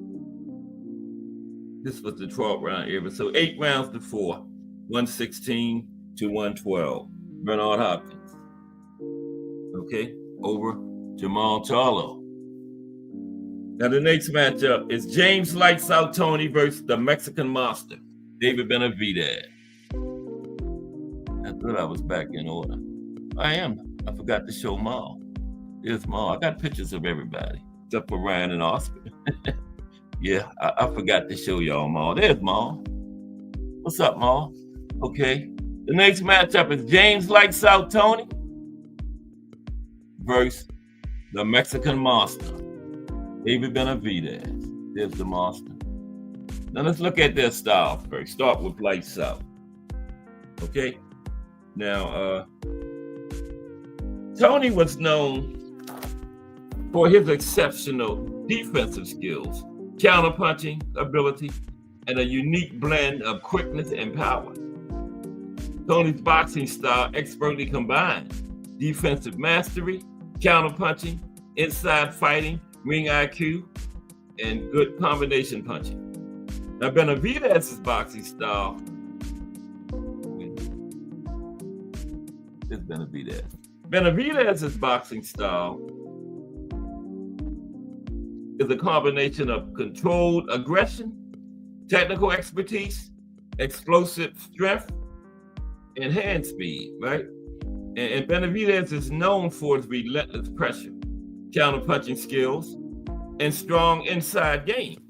This was the 12th round era, so 8 rounds to 4, 116 to 112. Bernard Hopkins, okay, over Jamal Charlo. Now the next matchup is James Lights Out Tony versus the Mexican Monster, David Benavidez. I thought I was back in order. I am. I forgot to show Maul. There's Maul. I got pictures of everybody, except for Ryan and Oscar. Yeah, I forgot to show y'all Maul. There's Maul. What's up, Maul? Okay. The next matchup is James Lights Out Tony versus the Mexican Monster, David Benavidez. There's the Monster. Now let's look at their style first. Start with Lights Out. Okay. Now, Tony was known for his exceptional defensive skills, counterpunching ability, and a unique blend of quickness and power. Tony's boxing style expertly combined defensive mastery, counterpunching, inside fighting, ring IQ, and good combination punching. Now, Benavidez's boxing style is Benavidez. Benavidez's boxing style is a combination of controlled aggression, technical expertise, explosive strength, and hand speed, right? And Benavidez is known for his relentless pressure, counterpunching skills, and strong inside game,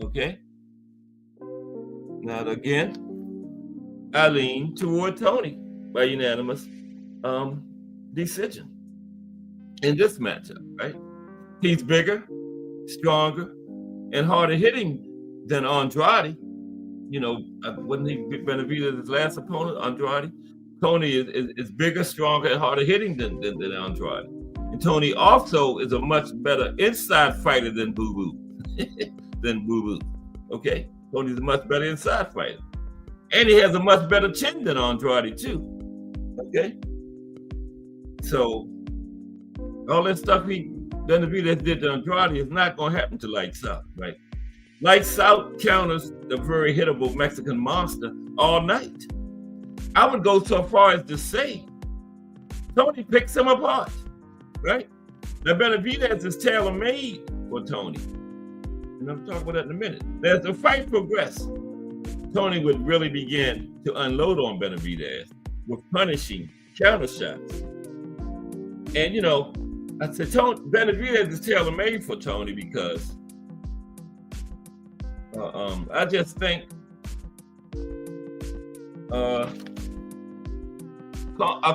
okay? Now, again, I lean toward Tony by unanimous decision in this matchup, right? He's bigger, stronger, and harder hitting than Andrade. You know, wasn't he Benavidez's last opponent, Andrade? Tony is bigger, stronger, and harder hitting than Andrade. And Tony also is a much better inside fighter than Boo Boo. Okay? Tony's a much better inside fighter. And he has a much better chin than Andrade, too. Okay? So, all that stuff Benavidez did to Andrade is not going to happen to Lights Out, right? Lights Out counters the very hittable Mexican Monster all night. I would go so far as to say Tony picks him apart, right? Now, Benavidez is tailor-made for Tony. And I'm talking about that in a minute. As the fight progressed, Tony would really begin to unload on Benavidez with punishing counter shots. And, you know, I said Benavidez is tailor-made for Tony because I just think a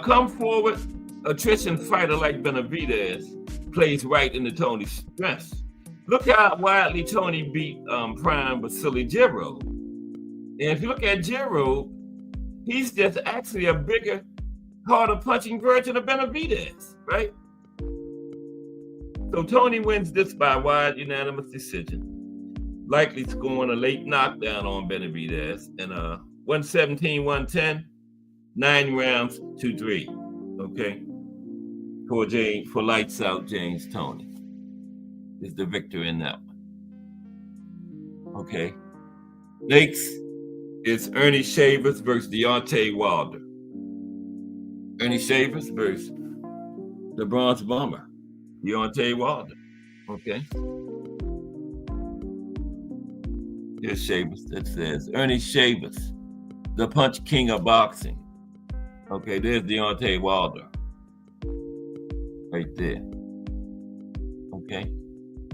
come-forward attrition fighter like Benavidez plays right into Tony's strengths. Look how widely Tony beat Prime Vasily Giroud. And if you look at Giroud, he's just actually a bigger harder punching version of Benavidez, right? So Tony wins this by wide unanimous decision, likely scoring a late knockdown on Benavidez in 117-110, 9 rounds to 3. Okay, for lights out James Toney is the victor in that one. Okay, next is Ernie Shavers versus Deontay Wilder. Ernie Shavers versus the Bronze Bomber, Deontay Wilder. Okay. Here's Shavers. That says Ernie Shavers, the punch king of boxing. Okay, there's Deontay Wilder. Right there. Okay.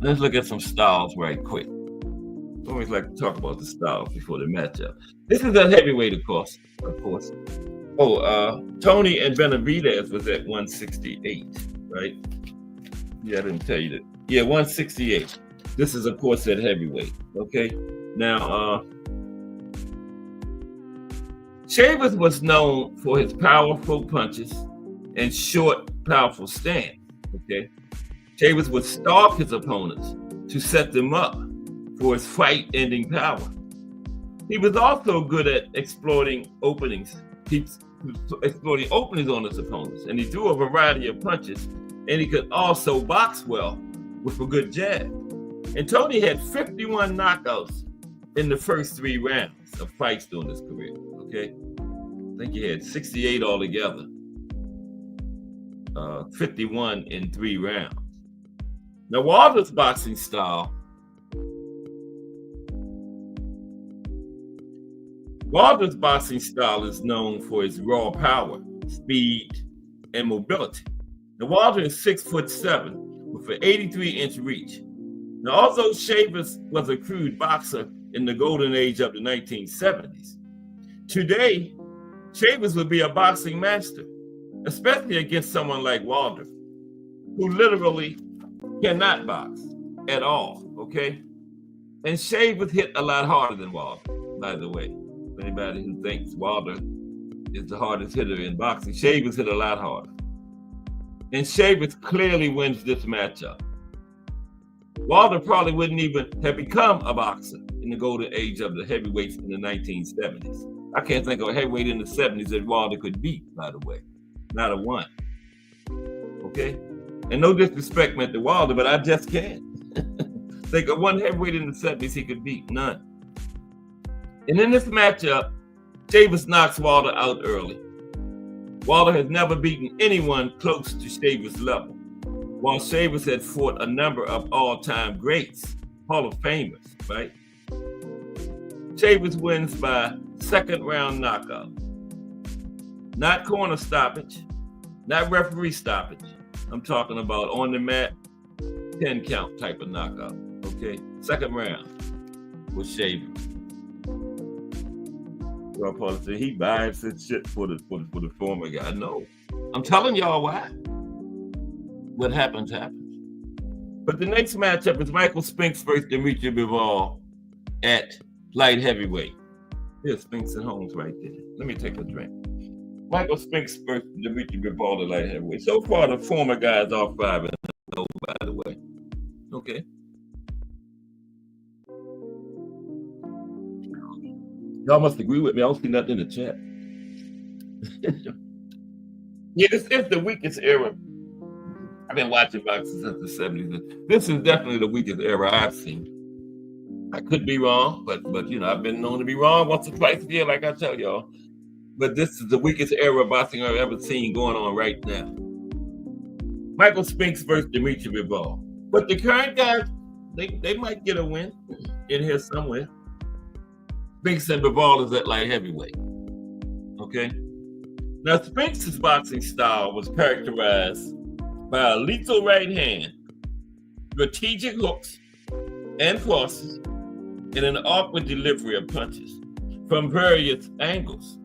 Let's look at some styles right quick. I always like to talk about the styles before the matchup. This is a heavyweight, of course. Oh, Tony and Benavidez was at 168, right? Yeah, I didn't tell you that. Yeah, 168. This is, of course, at heavyweight. Okay. Now, Shavers was known for his powerful punches and short, powerful stance. Okay. Shavers would stalk his opponents to set them up for his fight-ending power. He was also good at exploiting openings. He exploiting openings on his opponents, and he threw a variety of punches, and he could also box well with a good jab. And Tony had 51 knockouts in the first 3 rounds of fights during his career. Okay, I think he had 68 altogether. 51 in 3 rounds. Now, Wilder's boxing style. Wilder's boxing style is known for his raw power, speed, and mobility. Now, Wilder is 6'7" with an 83-inch reach. Now, although Shavers was a crude boxer in the golden age of the 1970s, today, Shavers would be a boxing master, especially against someone like Wilder, who literally cannot box at all, okay? And Shavers hit a lot harder than Wilder, by the way. Anybody who thinks Wilder is the hardest hitter in boxing, Shavers hit a lot harder. And Shavers clearly wins this matchup. Wilder probably wouldn't even have become a boxer in the golden age of the heavyweights in the 1970s. I can't think of a heavyweight in the 70s that Wilder could beat, by the way. Not a one. Okay? And no disrespect meant to Wilder, but I just can't. Think of one heavyweight in the 70s he could beat. None. And in this matchup, Shavers knocks Wilder out early. Wilder has never beaten anyone close to Shavers' level, while Shavers had fought a number of all-time greats, Hall of Famers, right? Shavers wins by 2nd round knockout. Not corner stoppage, not referee stoppage. I'm talking about on the mat, 10 count type of knockout, okay? 2nd round with Shavers. Well, Paul said he buys his shit for the former guy. No, I'm telling y'all why. What happens, happens. But the next matchup is Michael Spinks versus Demetri Bivol at light heavyweight. Here's Spinks and Holmes right there. Let me take a drink. Michael Spinks versus Demetri Bivol at light heavyweight. So far, the former guys are 5-0, by the way. Okay. Y'all must agree with me. I don't see nothing in the chat. Yeah, this is the weakest era. I've been watching boxing since the 70s. This is definitely the weakest era I've seen. I could be wrong, but you know, I've been known to be wrong once or twice a year, like I tell y'all. But this is the weakest era of boxing I've ever seen going on right now. Michael Spinks versus Demetri Bivol. But the current guys, they might get a win in here somewhere. Spinks and Bivol is at light heavyweight. Okay? Now, Spinks' boxing style was characterized by a lethal right hand, strategic hooks and crosses, and an awkward delivery of punches from various angles.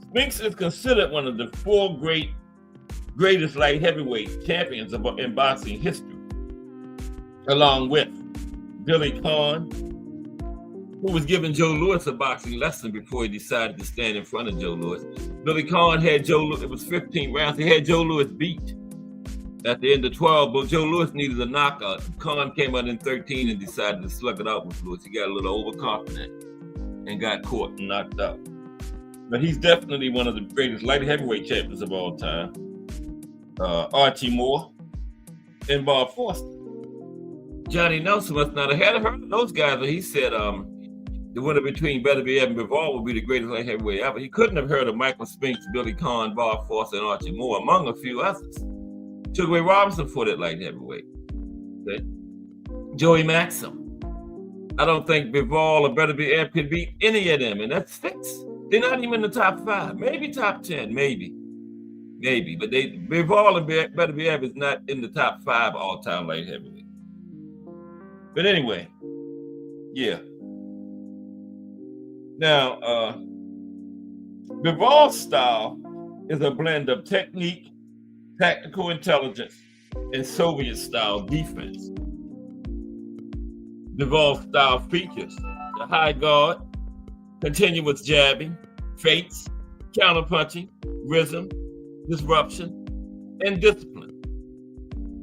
Spinks is considered one of the 4 greatest light heavyweight champions in boxing history, along with Billy Conn, who was giving Joe Louis a boxing lesson before he decided to stand in front of Joe Louis. Billy Conn had Joe Louis, it was 15 rounds. He had Joe Louis beat at the end of 12, but Joe Louis needed a knockout. Conn came out in 13 and decided to slug it out with Louis. He got a little overconfident and got caught and knocked out. But he's definitely one of the greatest light heavyweight champions of all time. Archie Moore and Bob Foster. Johnny Nelson must not have heard of those guys, but he said the winner between Beterbiev and Bivol would be the greatest light heavyweight ever. He couldn't have heard of Michael Spinks, Billy Conn, Bob Foster, and Archie Moore, among a few others. Sugar Ray Robinson fought at light heavyweight. Okay. Joey Maxim. I don't think Bivol or Beterbiev could beat any of them, and that's fixed. They're not even in the top 5, maybe top 10, maybe. But Bivol and Beterbiev is not in the top 5 all-time light heavyweight. But anyway, yeah. Now, Bivol's style is a blend of technique, tactical intelligence, and Soviet-style defense. Bivol's style features the high guard, continuous jabbing, feints, counterpunching, rhythm, disruption, and discipline.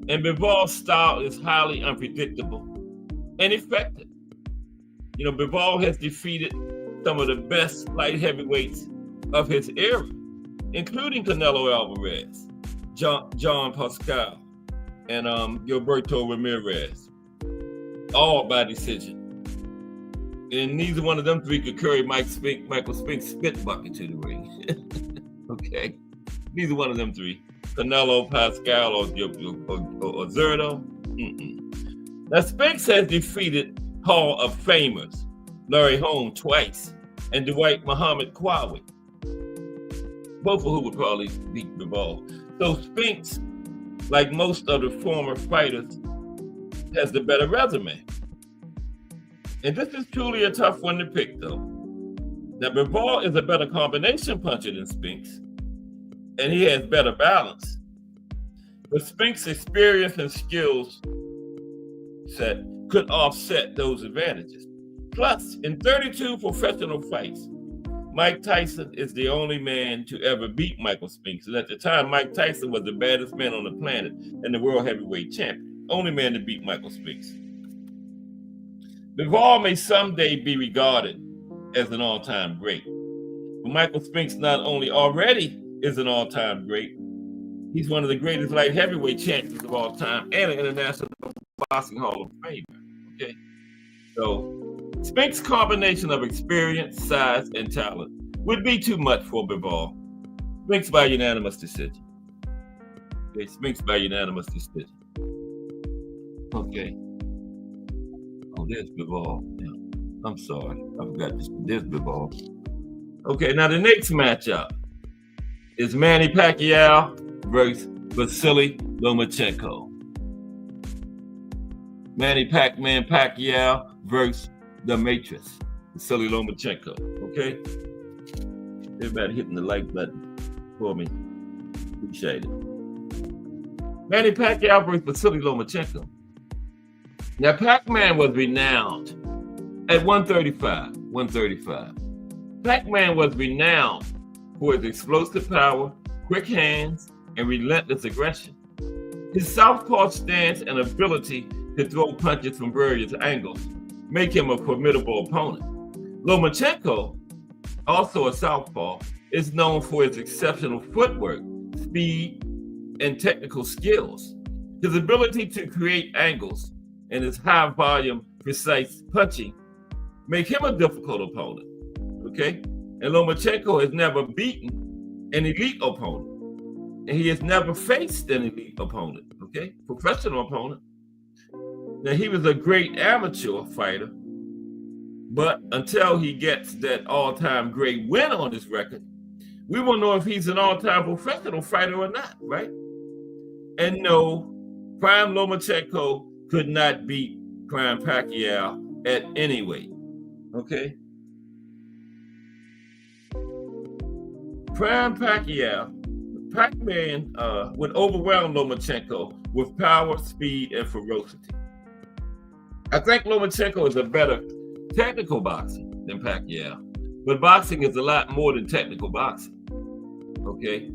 And Bivol's style is highly unpredictable and effective. You know, Bivol has defeated some of the best light heavyweights of his era, including Canelo Alvarez, John Pascal, and Gilberto Ramirez, all by decision. And neither one of them three could carry Michael Spinks' spit bucket to the ring. Okay, neither one of them three, Canelo, Pascal, or Zerto. Now, Spinks has defeated Hall of Famers Larry Holmes twice and Dwight Muhammad Qawi, both of who would probably beat Bivol. So Spinks, like most of the former fighters, has the better resume. And this is truly a tough one to pick, though. Now, Bivol is a better combination puncher than Spinks, and he has better balance. But Spinks' experience and skills set could offset those advantages. Plus, in 32 professional fights, Mike Tyson is the only man to ever beat Michael Spinks. And at the time, Mike Tyson was the baddest man on the planet and the world heavyweight champion. Only man to beat Michael Spinks. Bivol may someday be regarded as an all-time great. But Michael Spinks not only already is an all-time great, he's one of the greatest light heavyweight champions of all time and an International Boxing Hall of Fame. Okay, so Spinks' combination of experience, size, and talent would be too much for Bivol. Spinks by unanimous decision. Okay, Spinks by unanimous decision. Okay. Oh, there's Bivol. Yeah. I'm sorry, I forgot this. There's Bivol. Okay, now the next matchup is Manny Pacquiao versus Vasily Lomachenko. Manny Pac-Man Pacquiao versus the Matrix, Vasily Lomachenko. Okay? Everybody hitting the like button for me. Appreciate it. Manny Pacquiao versus Vasily Lomachenko. Now, Pac-Man was renowned at 135. Pac-Man was renowned for his explosive power, quick hands, and relentless aggression. His southpaw stance and ability to throw punches from various angles make him a formidable opponent. Lomachenko, also a southpaw, is known for his exceptional footwork, speed, and technical skills. His ability to create angles and his high volume, precise punching make him a difficult opponent. Okay? And Lomachenko has never beaten an elite opponent. And he has never faced an elite opponent, okay? Professional opponent. Now, he was a great amateur fighter, but until he gets that all-time great win on his record, we won't know if he's an all-time professional fighter or not, right? And no, Prime Lomachenko could not beat Prime Pacquiao at any weight, okay? Prime Pacquiao, Pac-Man would overwhelm Lomachenko with power, speed, and ferocity. I think Lomachenko is a better technical boxing than Pacquiao. But boxing is a lot more than technical boxing. Okay?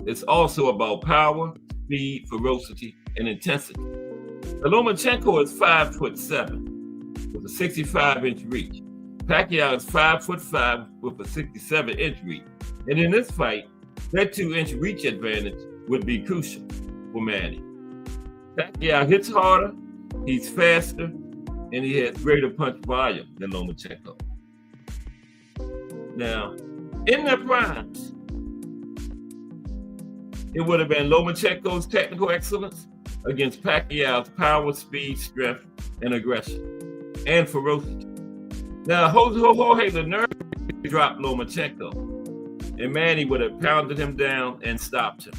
It's also about power, speed, ferocity, and intensity. Lomachenko is 5'7" with a 65-inch reach. Pacquiao is 5'5" with a 67-inch reach. And in this fight, that 2-inch reach advantage would be crucial for Manny. Pacquiao hits harder, he's faster, and he has greater punch volume than Lomachenko. Now, in their primes, it would have been Lomachenko's technical excellence against Pacquiao's power, speed, strength, and aggression, and ferocity. Now, Jorge Linares dropped Lomachenko, and Manny would have pounded him down and stopped him.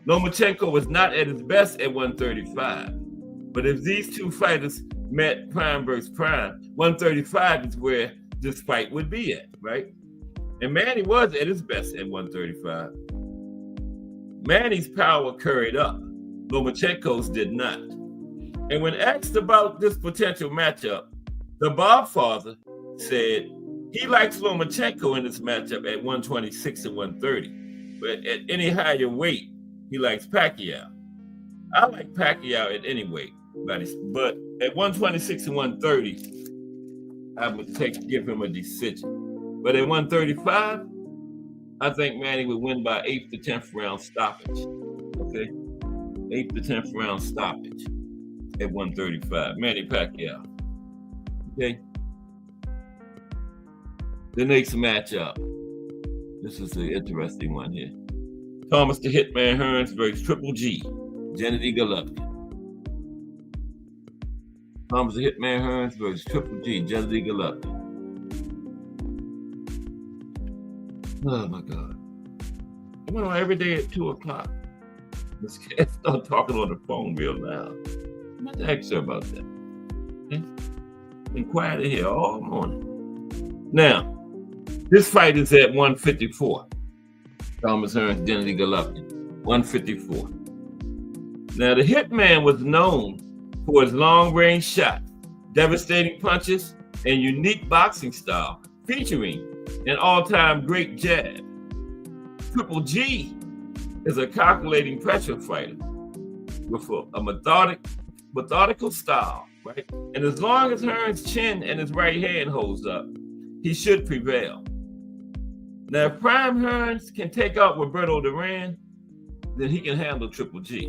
Lomachenko was not at his best at 135, but if these two fighters met prime versus prime, 135 is where this fight would be at, right? And Manny was at his best at 135. Manny's power carried up, Lomachenko's did not. And when asked about this potential matchup, the Godfather said he likes Lomachenko in this matchup at 126 and 130, but at any higher weight, he likes Pacquiao. I like Pacquiao at any weight, but at 126 and 130, I would give him a decision. But at 135, I think Manny would win by 8th to 10th round stoppage. Okay? 8th to 10th round stoppage at 135. Manny Pacquiao. Okay? The next matchup. This is an interesting one here. Thomas the Hitman Hearns versus Triple G, Gennady Golovkin. Thomas the Hitman Hearns versus Triple G, Gennady Golovkin. Oh my God. I'm going on every day at 2 o'clock. This cat start talking on the phone real loud. I'm not to ask her about that. Okay? Been quiet in here all morning. Now, this fight is at 154. Thomas Hearns, Gennady Golovkin, 154. Now, the Hitman was known for his long-range shots, devastating punches, and unique boxing style, featuring an all-time great jab. Triple G is a calculating pressure fighter with a methodical style, right? And as long as Hearns' chin and his right hand holds up, he should prevail. Now, if Prime Hearns can take out Roberto Duran, then he can handle Triple G.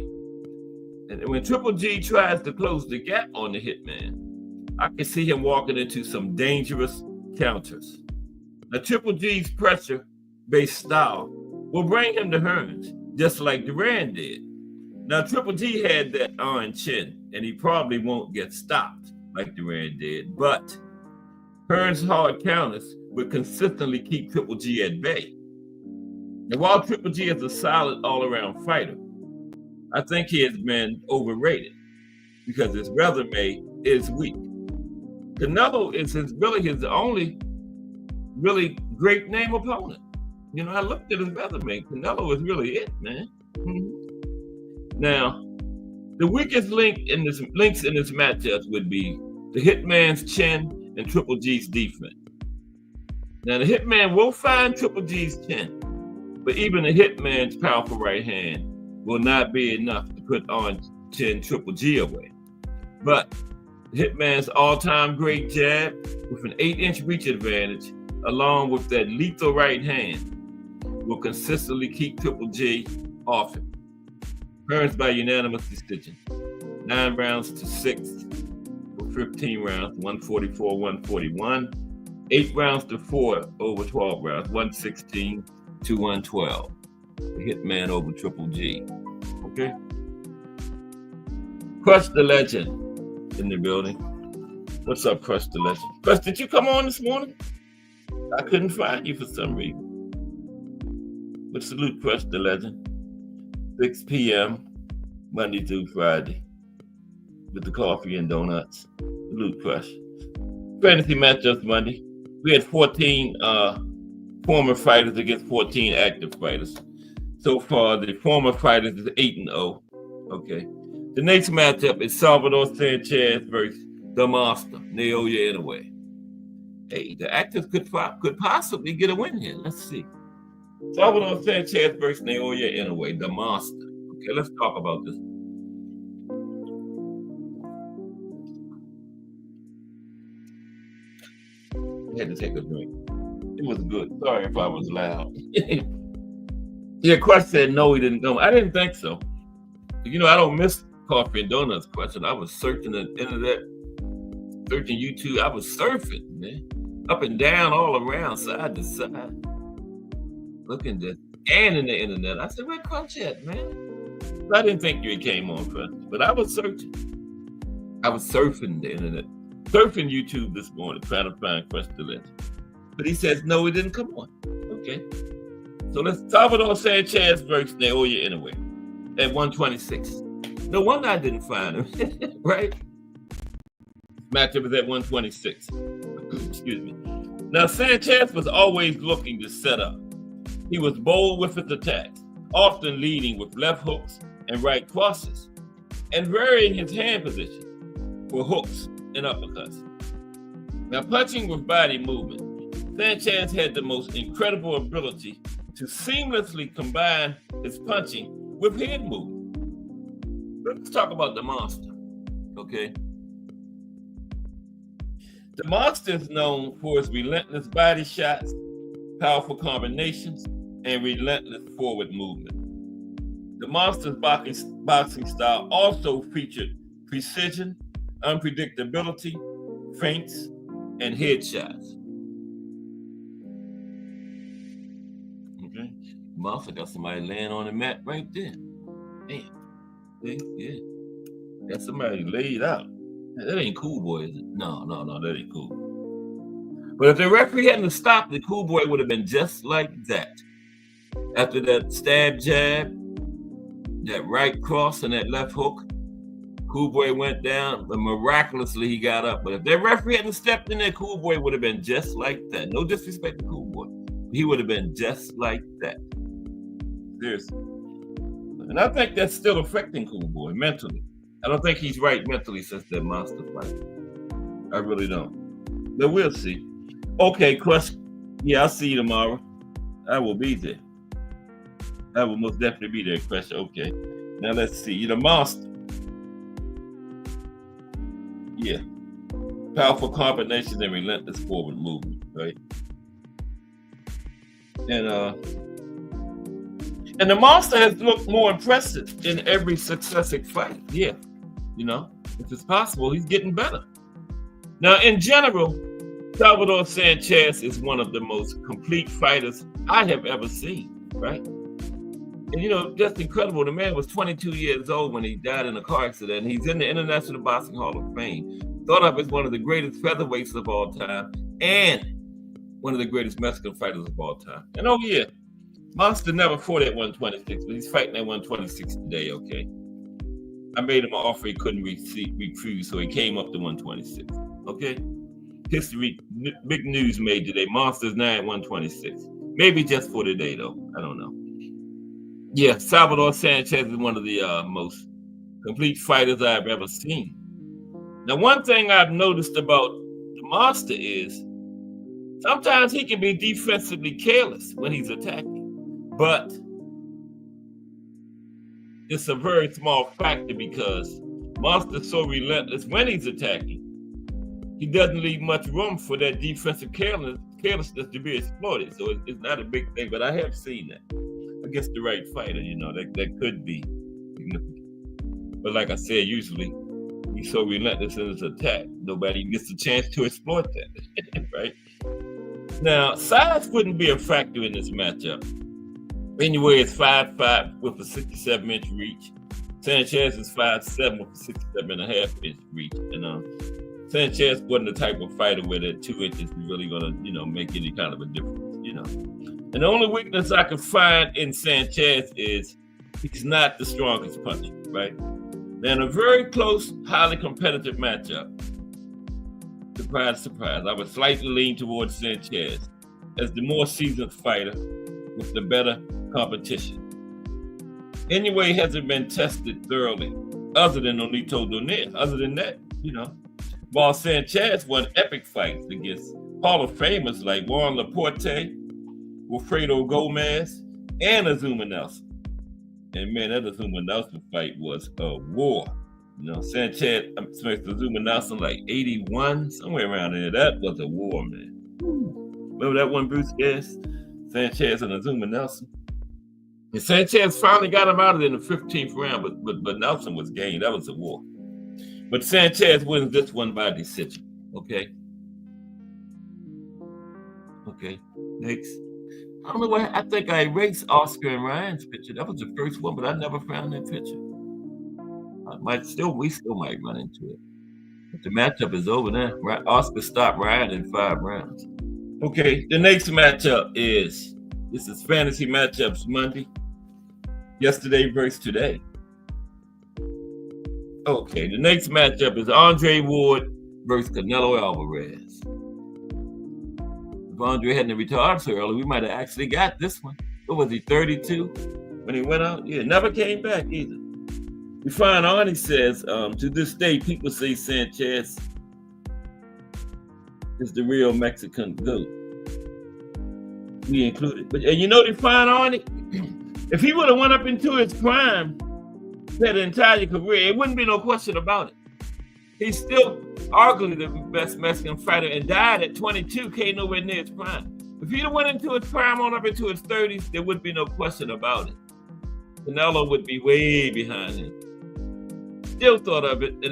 And when Triple G tries to close the gap on the Hitman, I can see him walking into some dangerous counters. Now, Triple G's pressure-based style will bring him to Hearns, just like Duran did. Now, Triple G had that iron chin, and he probably won't get stopped like Duran did, but Hearns' hard counters would consistently keep Triple G at bay. And while Triple G is a solid all-around fighter, I think he has been overrated because his resume is weak. Canelo is really his only really great name opponent. You know, I looked at his resume. Canelo is really it, man. Mm-hmm. Now, the weakest links in this matchup would be the Hitman's chin and Triple G's defense. Now, the Hitman will find Triple G's chin, but even the Hitman's powerful right hand will not be enough to put on chin Triple G away. But the Hitman's all-time great jab with an 8-inch reach advantage, along with that lethal right hand, will consistently keep Triple G off him. Hearns by unanimous decision. 9 rounds to 6 for 15 rounds, 144, 141. 8 rounds to 4 over 12 rounds, 116 to 112. The Hitman over Triple G. Okay? Crush the Legend in the building. What's up, Crush the Legend? Crush, did you come on this morning? I couldn't find you for some reason. But salute Crush the Legend. 6 p.m. Monday through Friday with the coffee and donuts. Salute Crush. Fantasy matchups Monday. We had 14 former fighters against 14 active fighters. So far, the former fighters is 8-0. Okay. The next matchup is Salvador Sanchez versus the monster, Naoya Inoue. Hey, the actors could possibly get a win here. Let's see. Salvador Sanchez versus Naoya Inoue, the monster. Okay, let's talk about this. I had to take a drink. It was good. Sorry if I was loud. Yeah, Quest said no, he didn't come. I didn't think so. You know, I don't miss coffee and donuts question. I was searching the internet, searching YouTube. I was surfing, man. Up and down, all around, side to side. Looking at and in the internet. I said, where Crunch at, man? I didn't think you came on first, but I was searching. I was surfing the internet, surfing YouTube this morning, trying to find Crunch the Legend. But he says, no, he didn't come on. Okay. So let's Salvador Sanchez versus Naoya Inoue at 126. No wonder I didn't find him, right? Matchup is at 126. Excuse me. Now, Sanchez was always looking to set up. He was bold with his attacks, often leading with left hooks and right crosses, and varying his hand position for hooks and uppercuts. Now, punching with body movement, Sanchez had the most incredible ability to seamlessly combine his punching with head movement. Let's talk about the monster, okay? The monster is known for his relentless body shots, powerful combinations, and relentless forward movement. The monster's boxing style also featured precision, unpredictability, feints, and headshots. Okay, monster got somebody laying on the mat right there. Damn, yeah, got somebody laid out. That ain't cool, boy, is it? No, that ain't cool. But if the referee hadn't stopped, the cool boy would have been just like that. After that stab jab, that right cross, and that left hook, Cool Boy went down, but miraculously he got up. But if that referee hadn't stepped in there, Cool Boy would have been just like that. No disrespect to Cool Boy. He would have been just like that. Seriously. And I think that's still affecting Cool Boy mentally. I don't think he's right mentally since that monster fight. I really don't. But we'll see. Okay, Crush. Yeah, I'll see you tomorrow. I will be there. I will most definitely be there, Crush. Okay. Now let's see. You're the monster. Yeah. Powerful combinations and relentless forward movement, right? And the monster has looked more impressive in every successive fight. Yeah. You know, if it's possible, he's getting better. Now, in general, Salvador Sanchez is one of the most complete fighters I have ever seen, right? And, you know, just incredible. The man was 22 years old when he died in a car accident. He's in the International Boxing Hall of Fame, thought of as one of the greatest featherweights of all time and one of the greatest Mexican fighters of all time. And oh, yeah, Monster never fought at 126, but he's fighting at 126 today, okay? I made him an offer he couldn't refuse, so he came up to 126, okay? History, big news made today. Monster's now at 126. Maybe just for today, though. I don't know. Yeah, Salvador Sanchez is one of the most complete fighters I've ever seen. Now, one thing I've noticed about the Monster is sometimes he can be defensively careless when he's attacking, but it's a very small factor because Monster's so relentless when he's attacking. He doesn't leave much room for that defensive carelessness to be exploited. So it's not a big thing, but I have seen that against the right fighter, you know, that could be significant. But like I said, usually he's so relentless in his attack, nobody gets a chance to exploit that, right? Now, size wouldn't be a factor in this matchup. Anyway, it's 5'5" with a 67-inch reach. Sanchez is 5'7" with a 67.5-inch reach. And Sanchez wasn't the type of fighter where that 2 inches is really gonna, make any kind of a difference, And the only weakness I can find in Sanchez is he's not the strongest puncher, right? Now, in a very close, highly competitive matchup, surprise, surprise, I would slightly lean towards Sanchez as the more seasoned fighter with the better competition. Anyway, hasn't been tested thoroughly, other than Nonito Donaire. Other than that, while Sanchez won epic fights against Hall of Famers like Juan Laporte, Wilfredo Gomez, and Azuma Nelson. And man, that Azuma Nelson fight was a war. You know, Sanchez smashed Azuma Nelson like 81, somewhere around there. That was a war, man. Remember that one, Bruce Gass? Sanchez and Azuma Nelson. And Sanchez finally got him out of it in the 15th round, but Nelson was game. That was a war. But Sanchez wins this one by decision. Okay. Okay. Next. I don't know why. I think I erased Oscar and Ryan's picture. That was the first one, but I never found that picture. We still might run into it. But the matchup is over now. Oscar stopped Ryan in 5 rounds. Okay, the next matchup is Fantasy Matchups Monday. Yesterday versus today. Okay, the next matchup is Andre Ward versus Canelo Alvarez. If Andre hadn't retired so early, we might have actually got this one. What was he, 32 when he went out? Yeah, never came back either. We find Arnie says, to this day, people say Sanchez is the real Mexican GOAT. We included. But you know, they find Arnie, if he would have went up into his prime, that entire career, it wouldn't be no question about it. He's still arguably the best Mexican fighter and died at 22, came nowhere near his prime. If he'd have went into his prime on up into his 30s, there would be no question about it. Canelo would be way behind him. Still thought of it and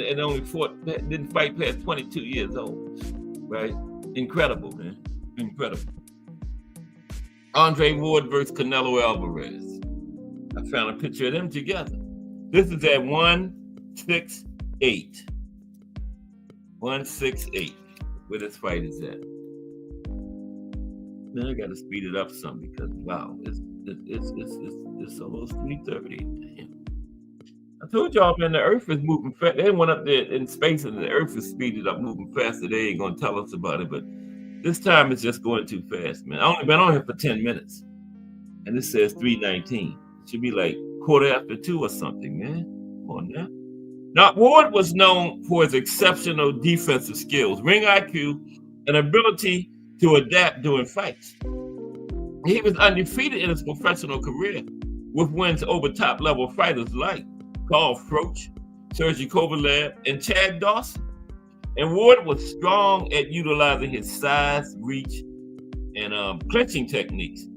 didn't fight past 22 years old, right? Incredible, man, incredible. Andre Ward versus Canelo Alvarez. I found a picture of them together. This is at 168. 168, where this fight is at. Man, I gotta speed it up some because wow, it's almost 3:30. Damn. I told y'all, man, the Earth is moving fast. They went up there in space and the Earth is speeded up, moving faster. They ain't gonna tell us about it, but this time it's just going too fast, man. I only been on here for 10 minutes, and it says 3:19. It should be like 2:15 or something, man. Come on now. Now, Ward was known for his exceptional defensive skills, ring IQ, and ability to adapt during fights. He was undefeated in his professional career with wins over top-level fighters like Carl Froch, Sergey Kovalev, and Chad Dawson. And Ward was strong at utilizing his size, reach, and clinching techniques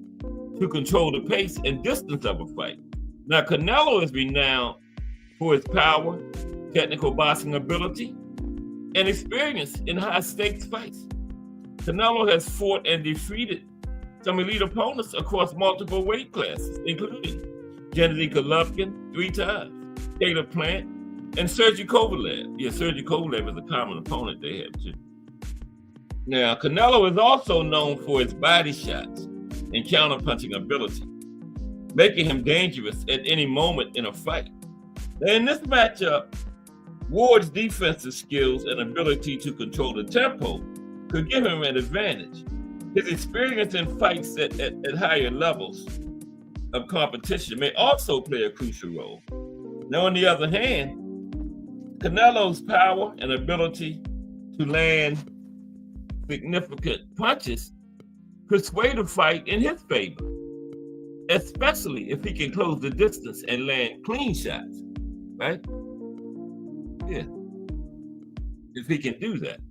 to control the pace and distance of a fight. Now, Canelo is renowned for his power, technical boxing ability, and experience in high-stakes fights. Canelo has fought and defeated some elite opponents across multiple weight classes, including Gennady Golovkin 3 times, Caleb Plant, and Sergey Kovalev. Yeah, Sergey Kovalev is a common opponent they have too. Now, Canelo is also known for his body shots and counter-punching ability, making him dangerous at any moment in a fight. Now, in this matchup, Ward's defensive skills and ability to control the tempo could give him an advantage. His experience in fights at higher levels of competition may also play a crucial role. Now, on the other hand, Canelo's power and ability to land significant punches could sway the fight in his favor, especially if he can close the distance and land clean shots, right? Yeah, if he can do that.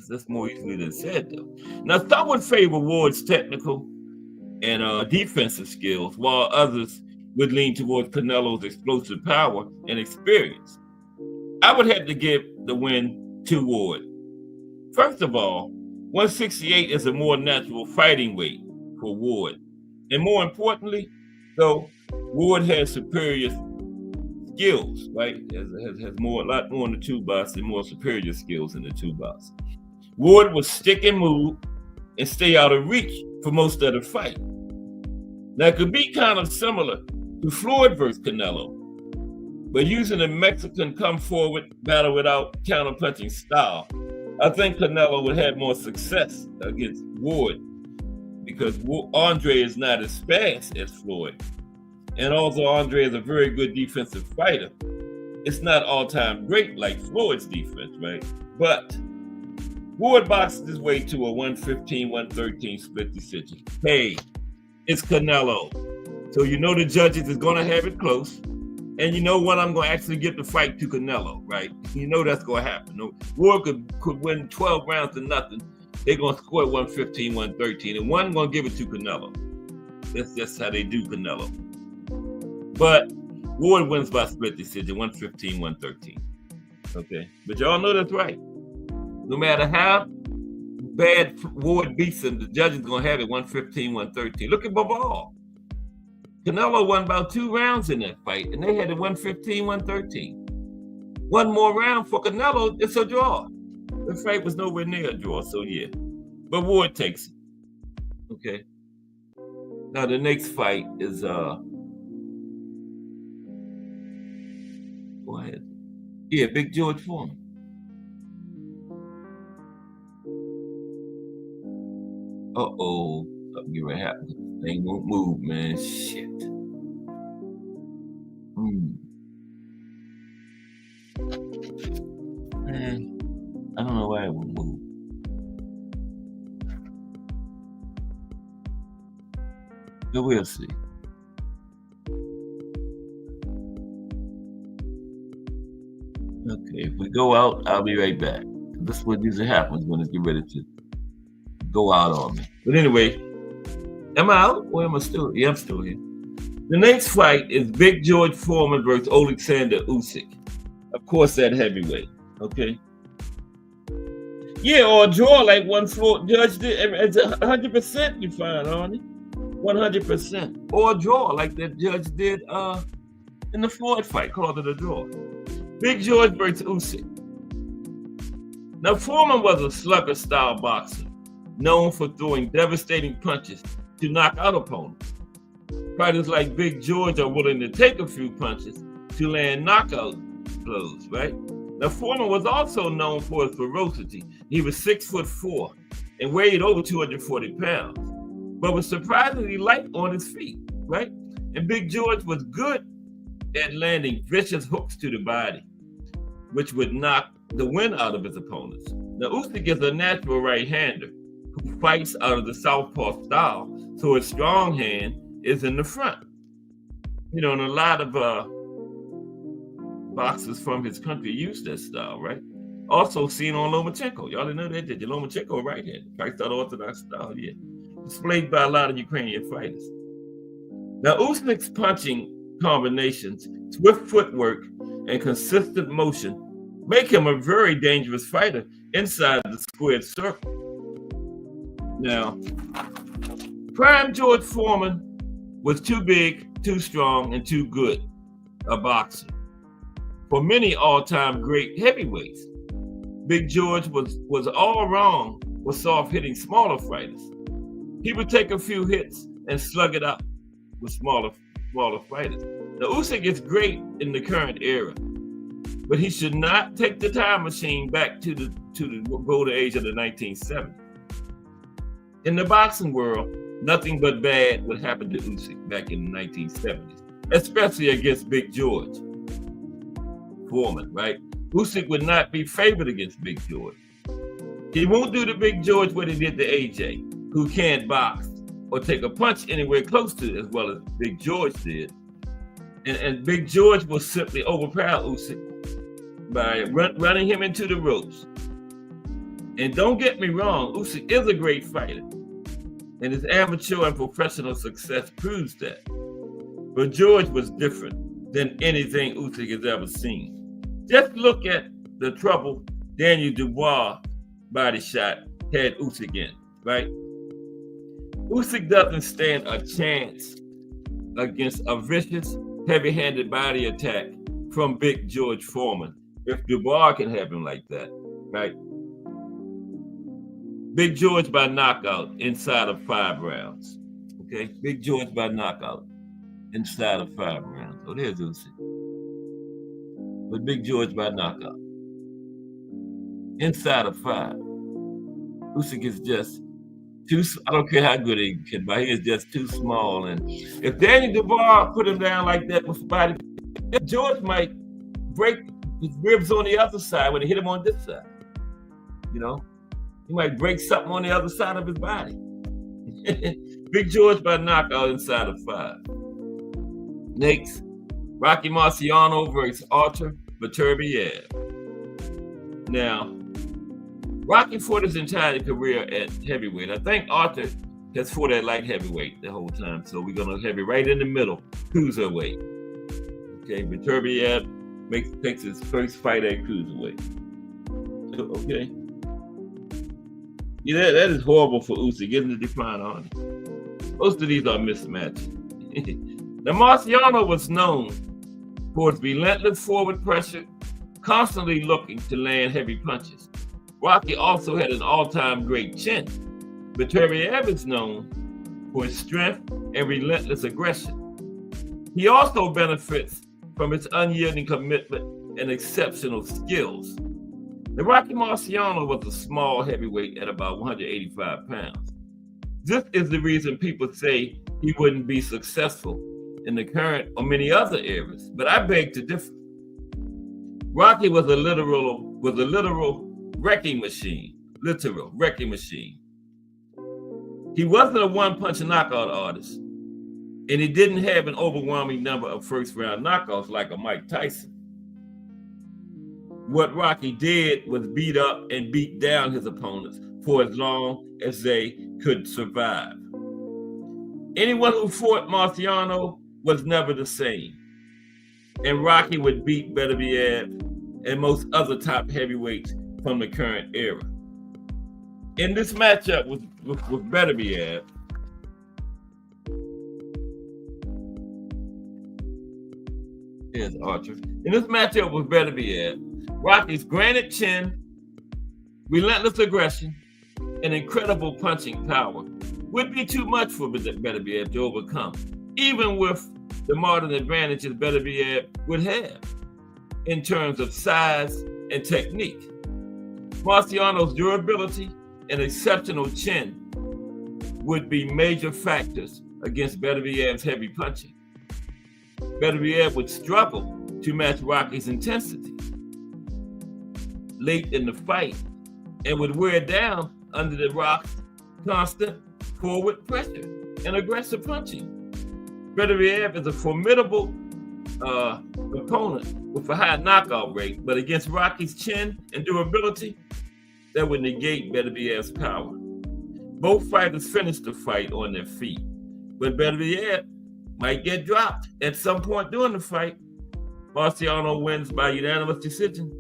That's more easily than said, though. Now, some would favor Ward's technical and defensive skills, while others would lean towards Canelo's explosive power and experience. I would have to give the win to Ward. First of all, 168 is a more natural fighting weight for Ward. And more importantly, though, Ward has superior skills, right? Has a lot more in the toolbox and more superior skills in the toolbox. Ward will stick and move and stay out of reach for most of the fight. Now, it could be kind of similar to Floyd versus Canelo, but using a Mexican come forward, battle without counter-punching style, I think Canelo would have more success against Ward because Andre is not as fast as Floyd. And although Andre is a very good defensive fighter, it's not all-time great like Floyd's defense, right? But Ward boxes his way to a 115, 113 split decision. Hey, it's Canelo. So you know the judges is going to have it close. And you know what? I'm going to actually give the fight to Canelo, right? You know that's going to happen. No, Ward could win 12 rounds to nothing. They're going to score at 115, 113. And one going to give it to Canelo. That's just how they do Canelo. But Ward wins by split decision, 115, 113. Okay? But y'all know that's right. No matter how bad Ward beats him, the judge is going to have it 115, 113. Look at Bivol. Canelo won about 2 rounds in that fight, and they had it 115, 113. One more round for Canelo, it's a draw. The fight was nowhere near a draw, so yeah. But Ward takes it. Okay. Now the next fight is go ahead. Yeah, Big George Foreman. Uh-oh. Something get ready to happen. Thing won't move, man. Shit. Man, I don't know why it won't move. But we'll see. Okay, if we go out, I'll be right back. This is what usually happens when it get ready to go out on me. But anyway, am I out or am I still? Yeah, I'm still here. The next fight is Big George Foreman versus Alexander Usyk. Of course, that heavyweight. Okay. Yeah, or a draw like one floor judge did. It's 100% you find, aren't it? 100%. Or a draw like that judge did in the Floyd fight, called it a draw. Big George versus Usyk. Now, Foreman was a slugger-style boxer, known for throwing devastating punches to knock out opponents. Fighters like Big George are willing to take a few punches to land knockout blows, right? Now, Foreman was also known for his ferocity. He was 6'4" and weighed over 240 pounds, but was surprisingly light on his feet, right? And Big George was good at landing vicious hooks to the body, which would knock the wind out of his opponents. Now, Usyk is a natural right-hander who fights out of the southpaw style, so his strong hand is in the front. You know, and a lot of boxers from his country use that style, right? Also seen on Lomachenko. Y'all didn't know that, did you? Lomachenko right-handed, fights out orthodox style, yeah. Displayed by a lot of Ukrainian fighters. Now, Usyk's punching combinations, swift footwork, and consistent motion make him a very dangerous fighter inside the squared circle. Now, prime George Foreman was too big, too strong, and too good a boxer for many all-time great heavyweights. Big George was all wrong with soft-hitting smaller fighters. He would take a few hits and slug it out with smaller fighters. Now, Usyk is great in the current era, but he should not take the time machine back to the golden age of the 1970s. In the boxing world, nothing but bad would happen to Usyk back in the 1970s, especially against Big George Foreman, right? Usyk would not be favored against Big George. He won't do to Big George what he did to AJ, who can't box or take a punch anywhere close to as well as Big George did. And Big George will simply overpower Usyk by running him into the ropes. And don't get me wrong, Usyk is a great fighter, and his amateur and professional success proves that. But George was different than anything Usyk has ever seen. Just look at the trouble Daniel Dubois body shot had Usyk in, right? Usyk doesn't stand a chance against a vicious, heavy-handed body attack from Big George Foreman if Dubois can have him like that, right? Big George by knockout inside of 5 rounds, okay? Big George by knockout inside of 5 rounds. Oh, there's Usyk. But Big George by knockout inside of 5. Usyk is just too, I don't care how good he can, but he is just too small. And if Daniel Dubois put him down like that with body, George might break his ribs on the other side when he hit him on this side, you know? He might break something on the other side of his body. Big George by knockout inside of 5. Next, Rocky Marciano versus Artur Beterbiev. Now, Rocky fought his entire career at heavyweight. I think Arthur has fought at light heavyweight the whole time, so we're gonna have it right in the middle, cruiserweight. Okay, Beterbiev takes his first fight at cruiserweight. Okay. Yeah, that is horrible for Usyk, getting the decline on it. Most of these are mismatched. Now, Marciano was known for his relentless forward pressure, constantly looking to land heavy punches. Rocky also had an all-time great chin. Beterbiev is known for his strength and relentless aggression. He also benefits from his unyielding commitment and exceptional skills. Now, Rocky Marciano was a small heavyweight at about 185 pounds. This is the reason people say he wouldn't be successful in the current or many other eras, but I beg to differ. Rocky was a literal wrecking machine. He wasn't a one-punch knockout artist, and he didn't have an overwhelming number of first-round knockouts like a Mike Tyson. What Rocky did was beat up and beat down his opponents for as long as they could survive. Anyone who fought Marciano was never the same, and Rocky would beat Beterbiev and most other top heavyweights from the current era. In this matchup with Beterbiev, here's Archer. In this matchup with Beterbiev, Rocky's granite chin, relentless aggression, and incredible punching power would be too much for Beterbiev to overcome, even with the modern advantages Beterbiev would have in terms of size and technique. Marciano's durability and exceptional chin would be major factors against Beterbiev's heavy punching. Beterbiev would struggle to match Rocky's intensity late in the fight and would wear down under the Rock's constant forward pressure and aggressive punching. Beterbiev is a formidable opponent with a high knockout rate, but against Rocky's chin and durability, that would negate Beterbiev's power. Both fighters finished the fight on their feet, but Beterbiev might get dropped at some point during the fight. Marciano wins by unanimous decision.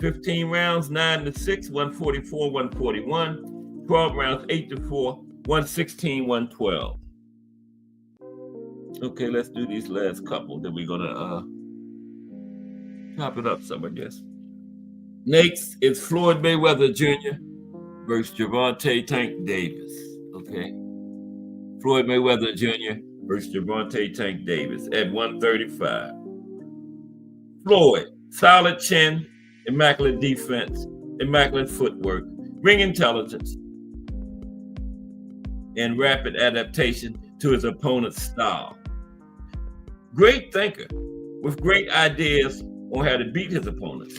15 rounds, 9-6, 144, 141. 12 rounds, 8-4, 116, 112. Okay, let's do these last couple. Then we're gonna chop it up some, I guess. Next is Floyd Mayweather Jr. versus Gervonta Tank Davis. Okay, Floyd Mayweather Jr. versus Gervonta Tank Davis at 135. Floyd, solid chin, immaculate defense, immaculate footwork, ring intelligence, and rapid adaptation to his opponent's style. Great thinker with great ideas on how to beat his opponents.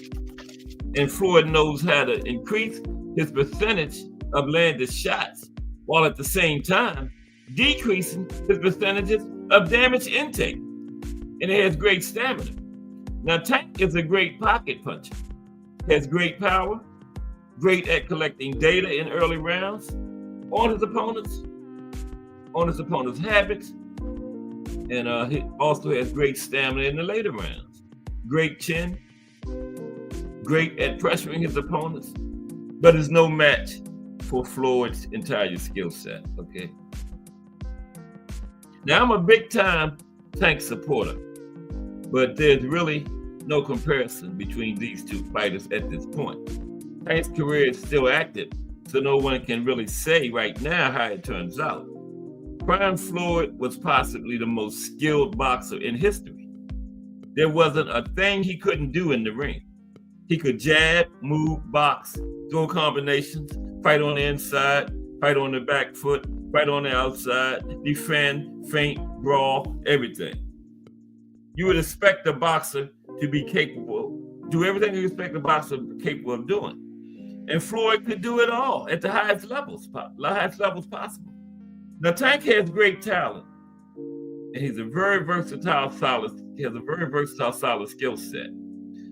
And Floyd knows how to increase his percentage of landed shots while at the same time decreasing his percentages of damage intake. And he has great stamina. Now, Tank is a great pocket puncher, has great power, great at collecting data in early rounds on his opponents, habits, and he also has great stamina in the later rounds. Great chin, great at pressuring his opponents, but is no match for Floyd's entire skill set, okay? Now, I'm a big-time Tank supporter, but there's really no comparison between these two fighters at this point. Tank's career is still active, so no one can really say right now how it turns out. Prime Floyd was possibly the most skilled boxer in history. There wasn't a thing he couldn't do in the ring. He could jab, move, box, throw combinations, fight on the inside, fight on the back foot, fight on the outside, defend, feint, brawl, everything. You would expect a boxer to be capable, do everything you expect a boxer capable of doing. And Floyd could do it all at the highest levels possible. Now, Tank has great talent, and he's a very versatile, solid skill set.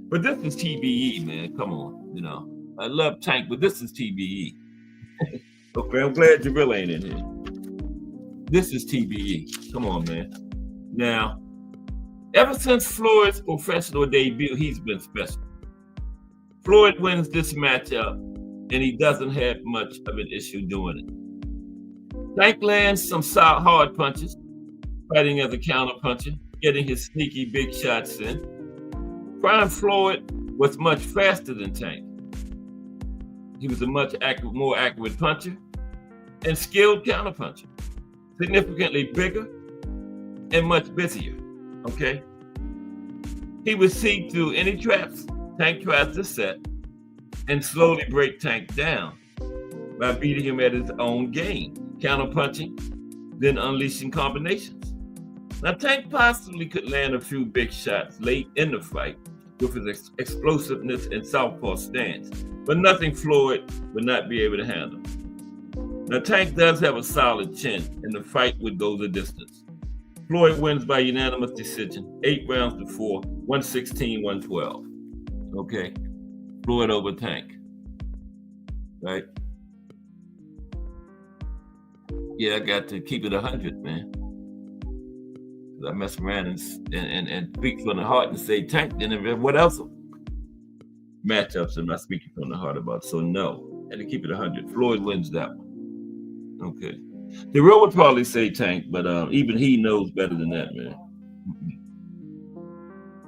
But this is TBE, man. Come on, I love Tank, but this is TBE. Okay, I'm glad Jarrell ain't in here. This is TBE. Come on, man. Now, ever since Floyd's professional debut, he's been special. Floyd wins this matchup, and he doesn't have much of an issue doing it. Tank lands some hard punches, fighting as a counterpuncher, getting his sneaky big shots in. Prime Floyd was much faster than Tank. He was a much more accurate puncher and skilled counterpuncher, significantly bigger and much busier, okay? He would see through any traps Tank tries to set and slowly break Tank down by beating him at his own game, counterpunching, then unleashing combinations. Now, Tank possibly could land a few big shots late in the fight with his explosiveness and southpaw stance, but nothing Floyd would not be able to handle. Now, Tank does have a solid chin, and the fight would go the distance. Floyd wins by unanimous decision, 8 rounds to 4, 116, 112. Okay, Floyd over Tank, right? Yeah, I got to keep it 100, man. I mess around and speak from the heart and say Tank, then what else? Matchups am I speaking from the heart about? So no, and to keep it 100. Floyd wins that one. Okay. The real would probably say Tank, but even he knows better than that, man.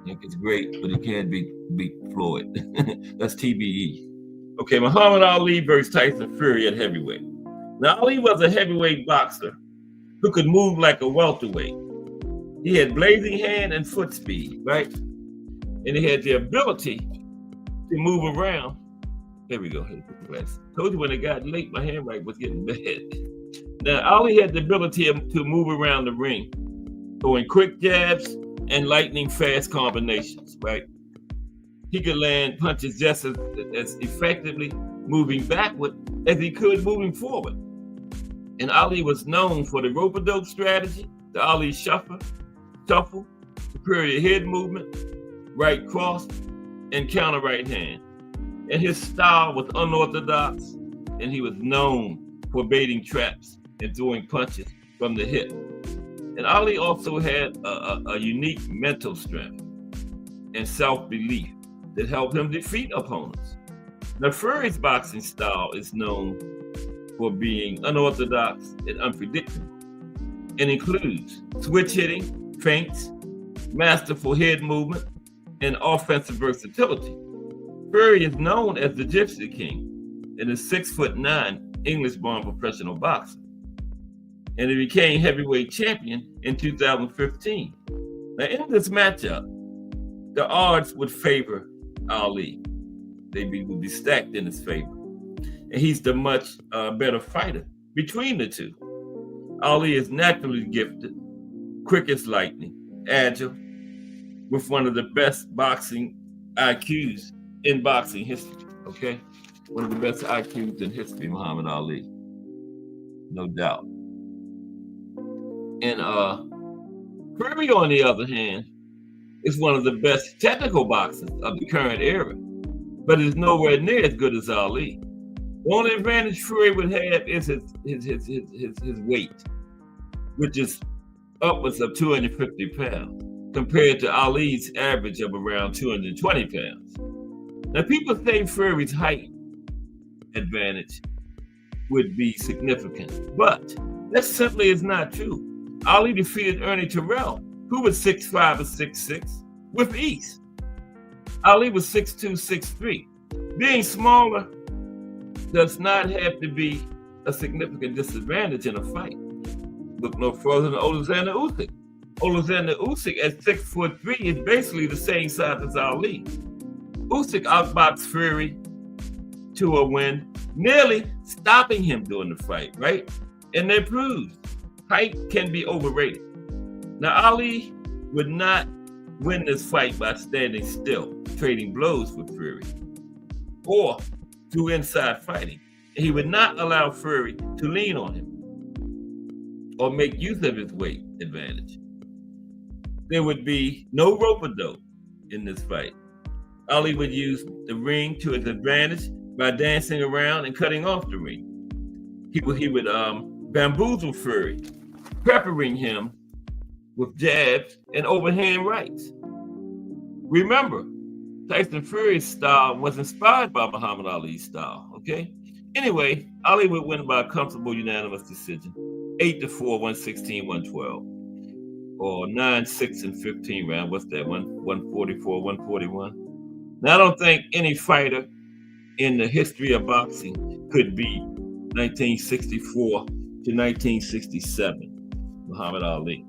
Tank is great, but he can't beat Floyd. That's TBE. Okay, Muhammad Ali versus Tyson Fury at heavyweight. Now, Ali was a heavyweight boxer who could move like a welterweight. He had blazing hand and foot speed, right? And he had the ability to move around. There we go. Told you when it got late, my handwriting was getting bad. Now, Ali had the ability to move around the ring, throwing quick jabs and lightning fast combinations, right? He could land punches just as effectively moving backward as he could moving forward. And Ali was known for the rope-a-dope strategy, the Ali shuffle, superior head movement, right cross, and counter right hand. And his style was unorthodox, and he was known for baiting traps and throwing punches from the hip. And Ali also had a unique mental strength and self-belief that helped him defeat opponents. Now, Fury's boxing style is known for being unorthodox and unpredictable, and includes switch hitting, feints, masterful head movement, and offensive versatility. Fury is known as the Gypsy King and is 6'9" English-born professional boxer. And he became heavyweight champion in 2015. Now, in this matchup, the odds would favor Ali. They would be stacked in his favor. And he's the much better fighter between the two. Ali is naturally gifted, quick as lightning, agile, with one of the best boxing IQs in boxing history, okay? One of the best IQs in history, Muhammad Ali, no doubt. And Fury, on the other hand, is one of the best technical boxers of the current era, but is nowhere near as good as Ali. The only advantage Fury would have is his weight, which is upwards of 250 pounds, compared to Ali's average of around 220 pounds. Now, people say Fury's height advantage would be significant, but that simply is not true. Ali defeated Ernie Terrell, who was 6'5" or 6'6", with ease. Ali was 6'2", 6'3". Being smaller does not have to be a significant disadvantage in a fight. Look no further than Alexander Usyk. Alexander Usyk at 6'3" is basically the same size as Ali. Usyk outboxed Fury to a win, nearly stopping him during the fight, right? And that proves height can be overrated. Now, Ali would not win this fight by standing still, trading blows with Fury, or through inside fighting. And he would not allow Fury to lean on him or make use of his weight advantage. There would be no rope-a-dope in this fight. Ali would use the ring to his advantage by dancing around and cutting off the ring. He would bamboozle Fury, peppering him with jabs and overhand rights. Remember, Tyson Fury's style was inspired by Muhammad Ali's style, okay? Anyway, Ali would win by a comfortable unanimous decision, 8-4, 116, 112, or 9, 6, and 15 round. What's that, 144, 141? Now, I don't think any fighter in the history of boxing could beat 1964 to 1967 Muhammad Ali.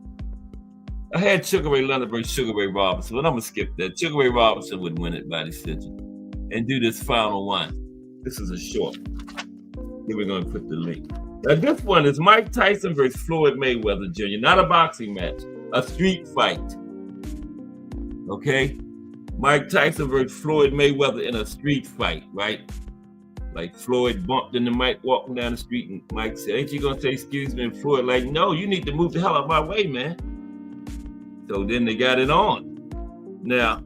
I had Sugar Ray Leonard versus Sugar Ray Robinson, but I'm going to skip that. Sugar Ray Robinson would win it by decision and do this final one. This is a short. Here we're going to put the link. Now, this one is Mike Tyson versus Floyd Mayweather Jr., not a boxing match, a street fight. Okay? Mike Tyson versus Floyd Mayweather in a street fight, right? Like Floyd bumped into Mike walking down the street, and Mike said, "Ain't you going to say excuse me?" And Floyd like, "No, you need to move the hell out of my way, man." So then they got it on. Now,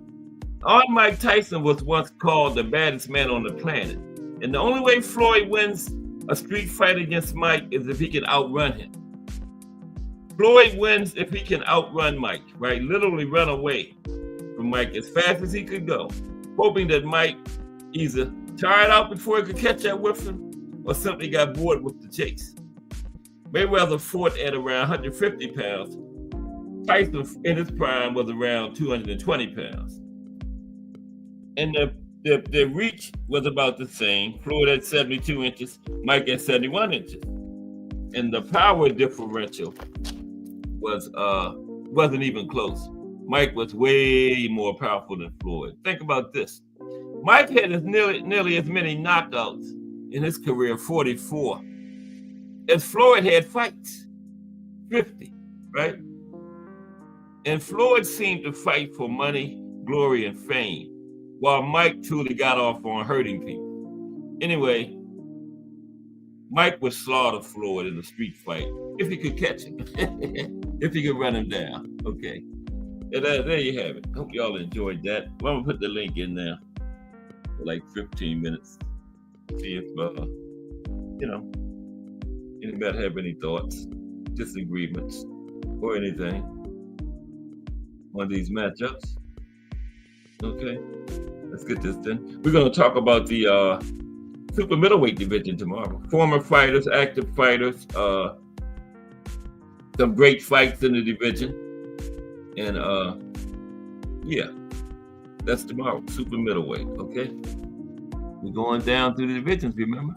Mike Tyson was once called the baddest man on the planet. And the only way Floyd wins a street fight against Mike is if he can outrun him. Floyd wins if he can outrun Mike, right? Literally run away from Mike as fast as he could go, hoping that Mike either tired out before he could catch up with him or simply got bored with the chase. Mayweather fought at around 150 pounds. Tyson in his prime was around 220 pounds. And the reach was about the same. Floyd had 72 inches, Mike had 71 inches. And the power differential wasn't even close. Mike was way more powerful than Floyd. Think about this. Mike had nearly as many knockouts in his career, 44, as Floyd had fights, 50, right? And Floyd seemed to fight for money, glory, and fame, while Mike truly got off on hurting people. Anyway, Mike would slaughter Floyd in a street fight if he could catch him, if he could run him down. Okay, there you have it. Hope y'all enjoyed that. Well, I'm gonna put the link in there for like 15 minutes. See if anybody have any thoughts, disagreements, or anything on these matchups. Okay, let's get this done. We're going to talk about the super middleweight division tomorrow. Former fighters, active fighters, some great fights in the division. And yeah, that's tomorrow, super middleweight, okay? We're going down through the divisions, remember?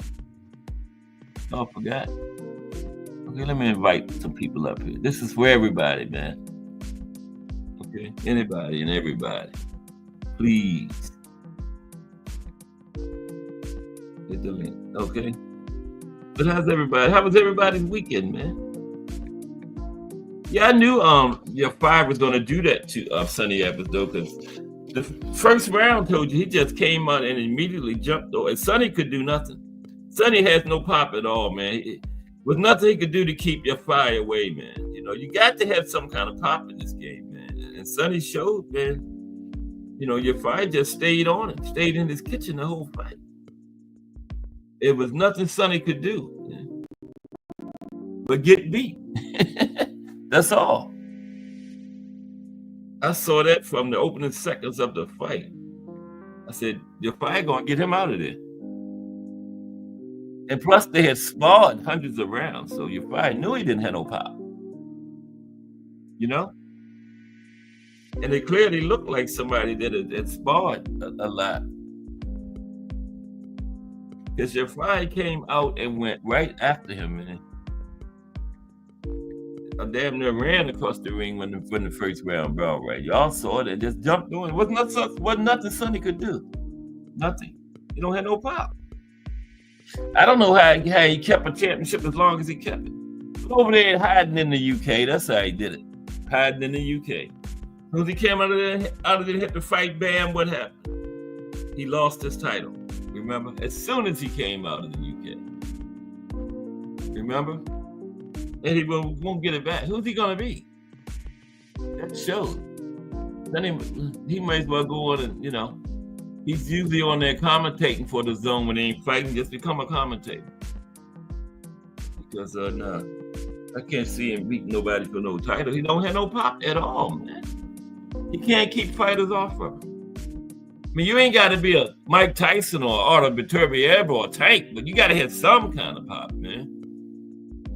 Oh, I forgot. Okay, let me invite some people up here. This is for everybody, man. Okay, anybody and everybody. Please. Hit the link, okay? But how was everybody's weekend, man? Yeah, I knew your five was gonna do that to Sonny Evans though, because the first round told you he just came out and immediately jumped over. And Sonny could do nothing. Sonny has no pop at all, man. With nothing he could do to keep your fire away, man. You know, you got to have some kind of pop in this game, man. And Sonny showed, man. You know, your fire just stayed on it, stayed in his kitchen the whole fight. It was nothing Sonny could do, man, but get beat. That's all. I saw that from the opening seconds of the fight. I said, your fire gonna get him out of there. And plus, they had sparred hundreds of rounds, so your fire knew he didn't have no pop. You know? And it clearly looked like somebody that had sparred a lot. Because your fire came out and went right after him, man. I damn near ran across the ring when the first round bell, right? Y'all saw it and just jumped on it. Wasn't nothing Sonny could do. Nothing. He don't have no pop. I don't know how he kept a championship as long as he kept it. Over there hiding in the UK, that's how he did it. Hiding in the UK. When he came out of there, hit the fight, bam, what happened? He lost his title. Remember? As soon as he came out of the UK. Remember? And he won't get it back. Who's he gonna be? That shows. Then he might as well go on and, he's usually on there commentating for the zone when they ain't fighting, just become a commentator. Because nah, I can't see him beating nobody for no title. He don't have no pop at all, man. He can't keep fighters off of him. I mean, you ain't got to be a Mike Tyson or Artur Beterbiev or a Tank, but you got to have some kind of pop, man.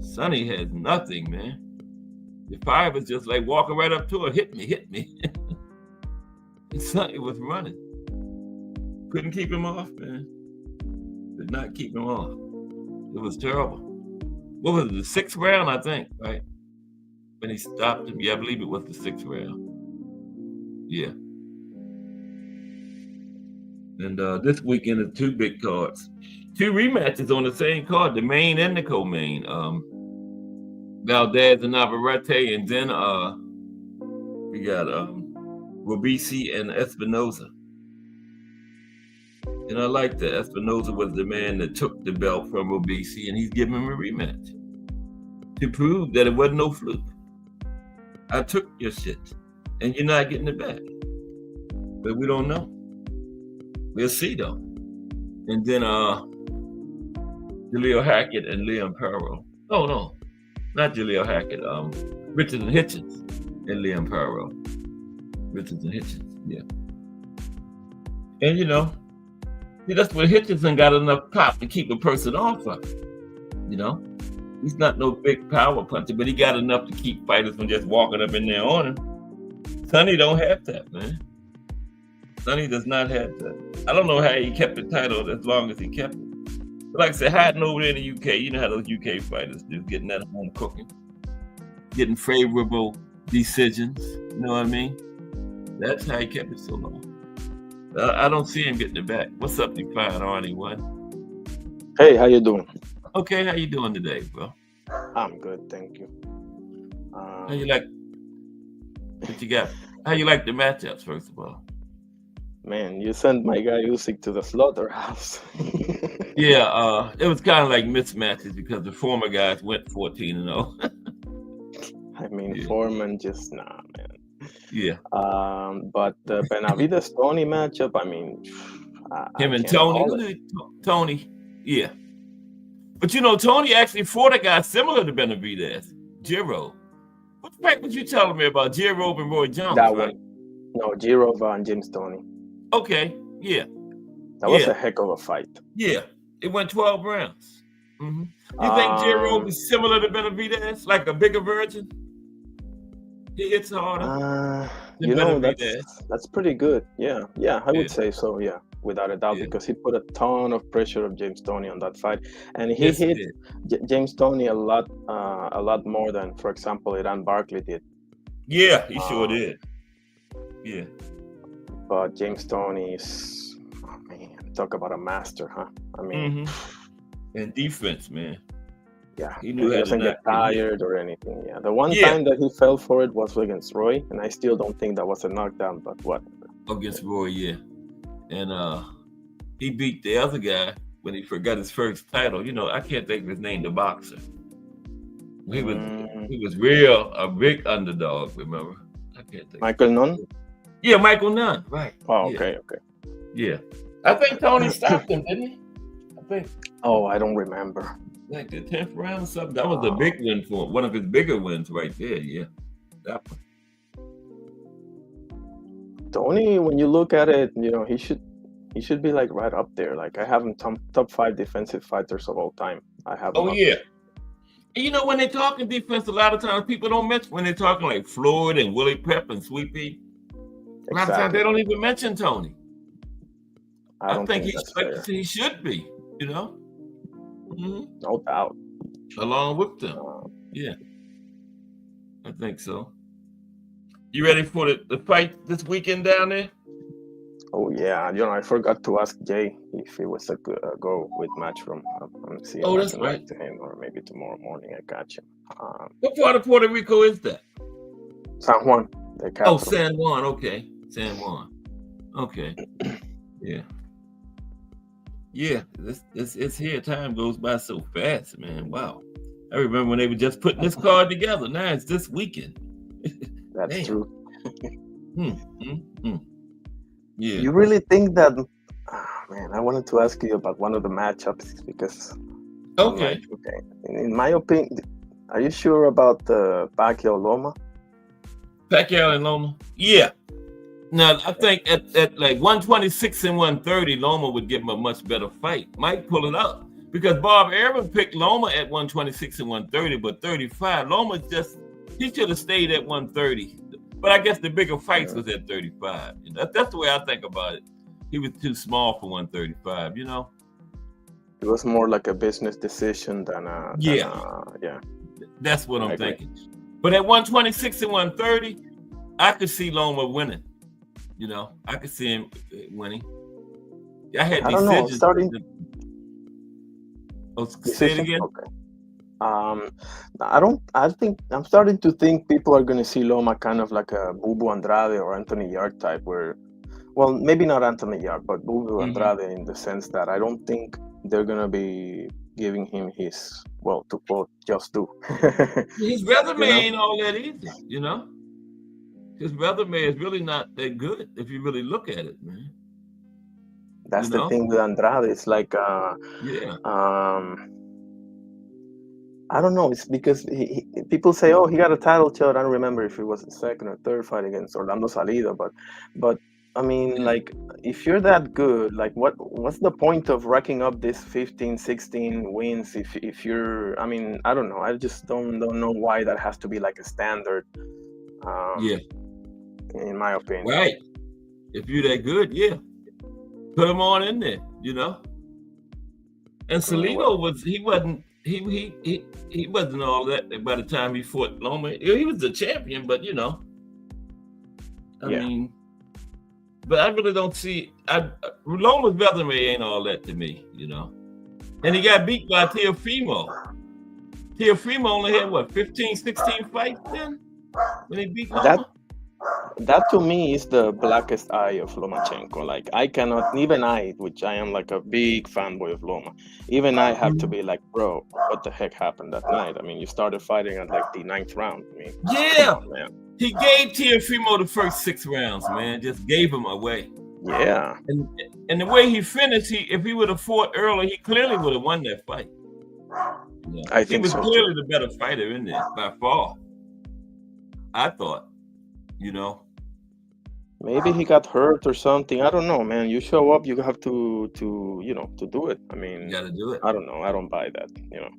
Sonny has nothing, man. The fire was just like walking right up to her, hit me. And Sonny was running. Couldn't keep him off, man. Could not keep him off. It was terrible. What was it, the 6th round, I think, right? When he stopped him. Yeah, I believe it was the 6th round. Yeah. And this weekend is 2 big cards. 2 rematches on the same card, the main and the co-main. Valdez and Navarrete, and then we got Robeisy and Espinoza. And I like that. Espinoza was the man that took the belt from Robeisy, and he's giving him a rematch to prove that it wasn't no fluke. I took your shit, and you're not getting it back. But we don't know. We'll see, though. And then Jaleel Hackett and Liam Perot. Oh, no. Not Jaleel Hackett. Richards and Hitchens and Liam Perot. Richards and Hitchens, yeah. And, that's what Hitchens got enough pop to keep a person off of. He's not no big power puncher, but he got enough to keep fighters from just walking up in there on him. Sonny don't have that, man. Sonny does not have that. I don't know how he kept the title as long as he kept it. But like I said, hiding over there in the UK, you know how those UK fighters do, getting that home cooking, getting favorable decisions, you know what I mean? That's how he kept it so long. I don't see him getting it back. What's up, you fine, Arnie? What? Hey, how you doing? Okay, how you doing today, bro? I'm good, thank you. How you like what you got? How you like the matchups, first of all? Man, you sent my guy Usyk to the slaughterhouse. Yeah, it was kind of like mismatches because the former guys went 14-0. I mean, Yeah. Foreman just man. Yeah. But the Benavides Tony matchup, I mean, Him and can't call Tony. Tony, yeah. But Tony actually fought a guy similar to Benavides, Jiro. What the heck was you telling me about Jiro and Roy Jones? that right? one. No, Girova and James Tony. Okay, yeah. That was a heck of a fight. Yeah, it went 12 rounds. Mm-hmm. You think Jiro was similar to Benavides, like a bigger version? He hits harder. That's pretty good. Yeah, I would say so. Yeah, without a doubt, because he put a ton of pressure on James Toney on that fight, and he hit James Toney a lot more than, for example, Iran Barkley did. Yeah, he sure did. Yeah. But James Toney is, talk about a master, huh? I mean, and defense, man. Yeah, he doesn't get tired or anything. Yeah, the one time that he fell for it was against Roy, and I still don't think that was a knockdown, but whatever. Against Roy, yeah. And he beat the other guy when he forgot his first title. I can't think of his name, the boxer. He was a big underdog, remember? I can't think. Michael Nunn? Yeah, Michael Nunn, right. Oh, okay. Yeah. I think Tony stopped him, didn't he? I think. Oh, I don't remember. Like the 10th round or something. That was a big win for him. One of his bigger wins right there, yeah. That one. Tony, when you look at it, he should be like right up there. Like, I have him top 5 defensive fighters of all time. I have him. Oh, yeah. And when they're talking defense, a lot of times people don't mention when they're talking like Floyd and Willie Pep and Sweet Pea. A lot of times they don't even mention Tony. I think he should be, No doubt. Along with them. Yeah. I think so. You ready for the fight this weekend down there? Oh, yeah. I forgot to ask Jay if it was a go with Matchroom. I'm seeing that's right. To him, or maybe tomorrow morning. I got you. What part of Puerto Rico is that? San Juan. The capital. Oh, San Juan. Okay. San Juan. Okay. Yeah. Yeah, it's here. Time goes by so fast, man. Wow. I remember when they were just putting this card together. Now it's this weekend. That's Damn. true. Yeah. You really think that? Man, I wanted to ask you about one of the matchups because I'm Okay. like, okay, in my opinion, are you sure about the Pacquiao Loma? Pacquiao and Loma. Yeah. Now I think at like 126 and 130, Loma would give him a much better fight. Might pull it out because Bob Arum picked Loma at 126 and 130, but 35. Loma he should have stayed at 130. But I guess the bigger fights was at 35. You know, that's the way I think about it. He was too small for 135. You know. It was more like a business decision than a yeah. That's what I'm thinking. But at 126 and 130, I could see Loma winning. You know, I could see him winning. I had decisions. I don't know, say it again. Okay. I think I'm starting to think people are going to see Loma kind of like a Bubu Andrade or Anthony Yarde type, where, well, maybe not Anthony Yarde, but Bubu Andrade in the sense that I don't think they're going to be giving him his, well, to quote, just do. His resume ain't all that easy, you know? His resume is really not that good if you really look at it, man. That's the thing with Andrade. It's like, I don't know. It's because people say, "Oh, he got a title shot." I don't remember if it was the second or third fight against Orlando Salido, but I mean, like, if you're that good, like, what's the point of racking up this 15, 16 wins if you're? I mean, I don't know. I just don't know why that has to be like a standard. In my opinion. Right. If you're that good, put him on in there, you know. And Salido he wasn't all that by the time he fought Loma. He was the champion, but you know, I mean, but I really don't see. Loma's resume ain't all that to me, you know. And he got beat by Teofimo. Teofimo only had what 15, 16 fights then when he beat Loma. That to me is the blackest eye of Lomachenko. Like, I cannot, even I, which I am like a big fanboy of Loma, even I have to be like, bro, what the heck happened that night? I mean, you started fighting at like the 9th round. I mean, he gave Teofimo the first 6 rounds, man. Just gave him away. Yeah. And the way he finished, if he would have fought early, he clearly would have won that fight. Yeah. I think he was clearly the better fighter in there by far. I thought, you know. Maybe he got hurt or something. I don't know, man. You show up, you have to you know, to do it. I mean, you got to do it. I don't know. I don't buy that, you know.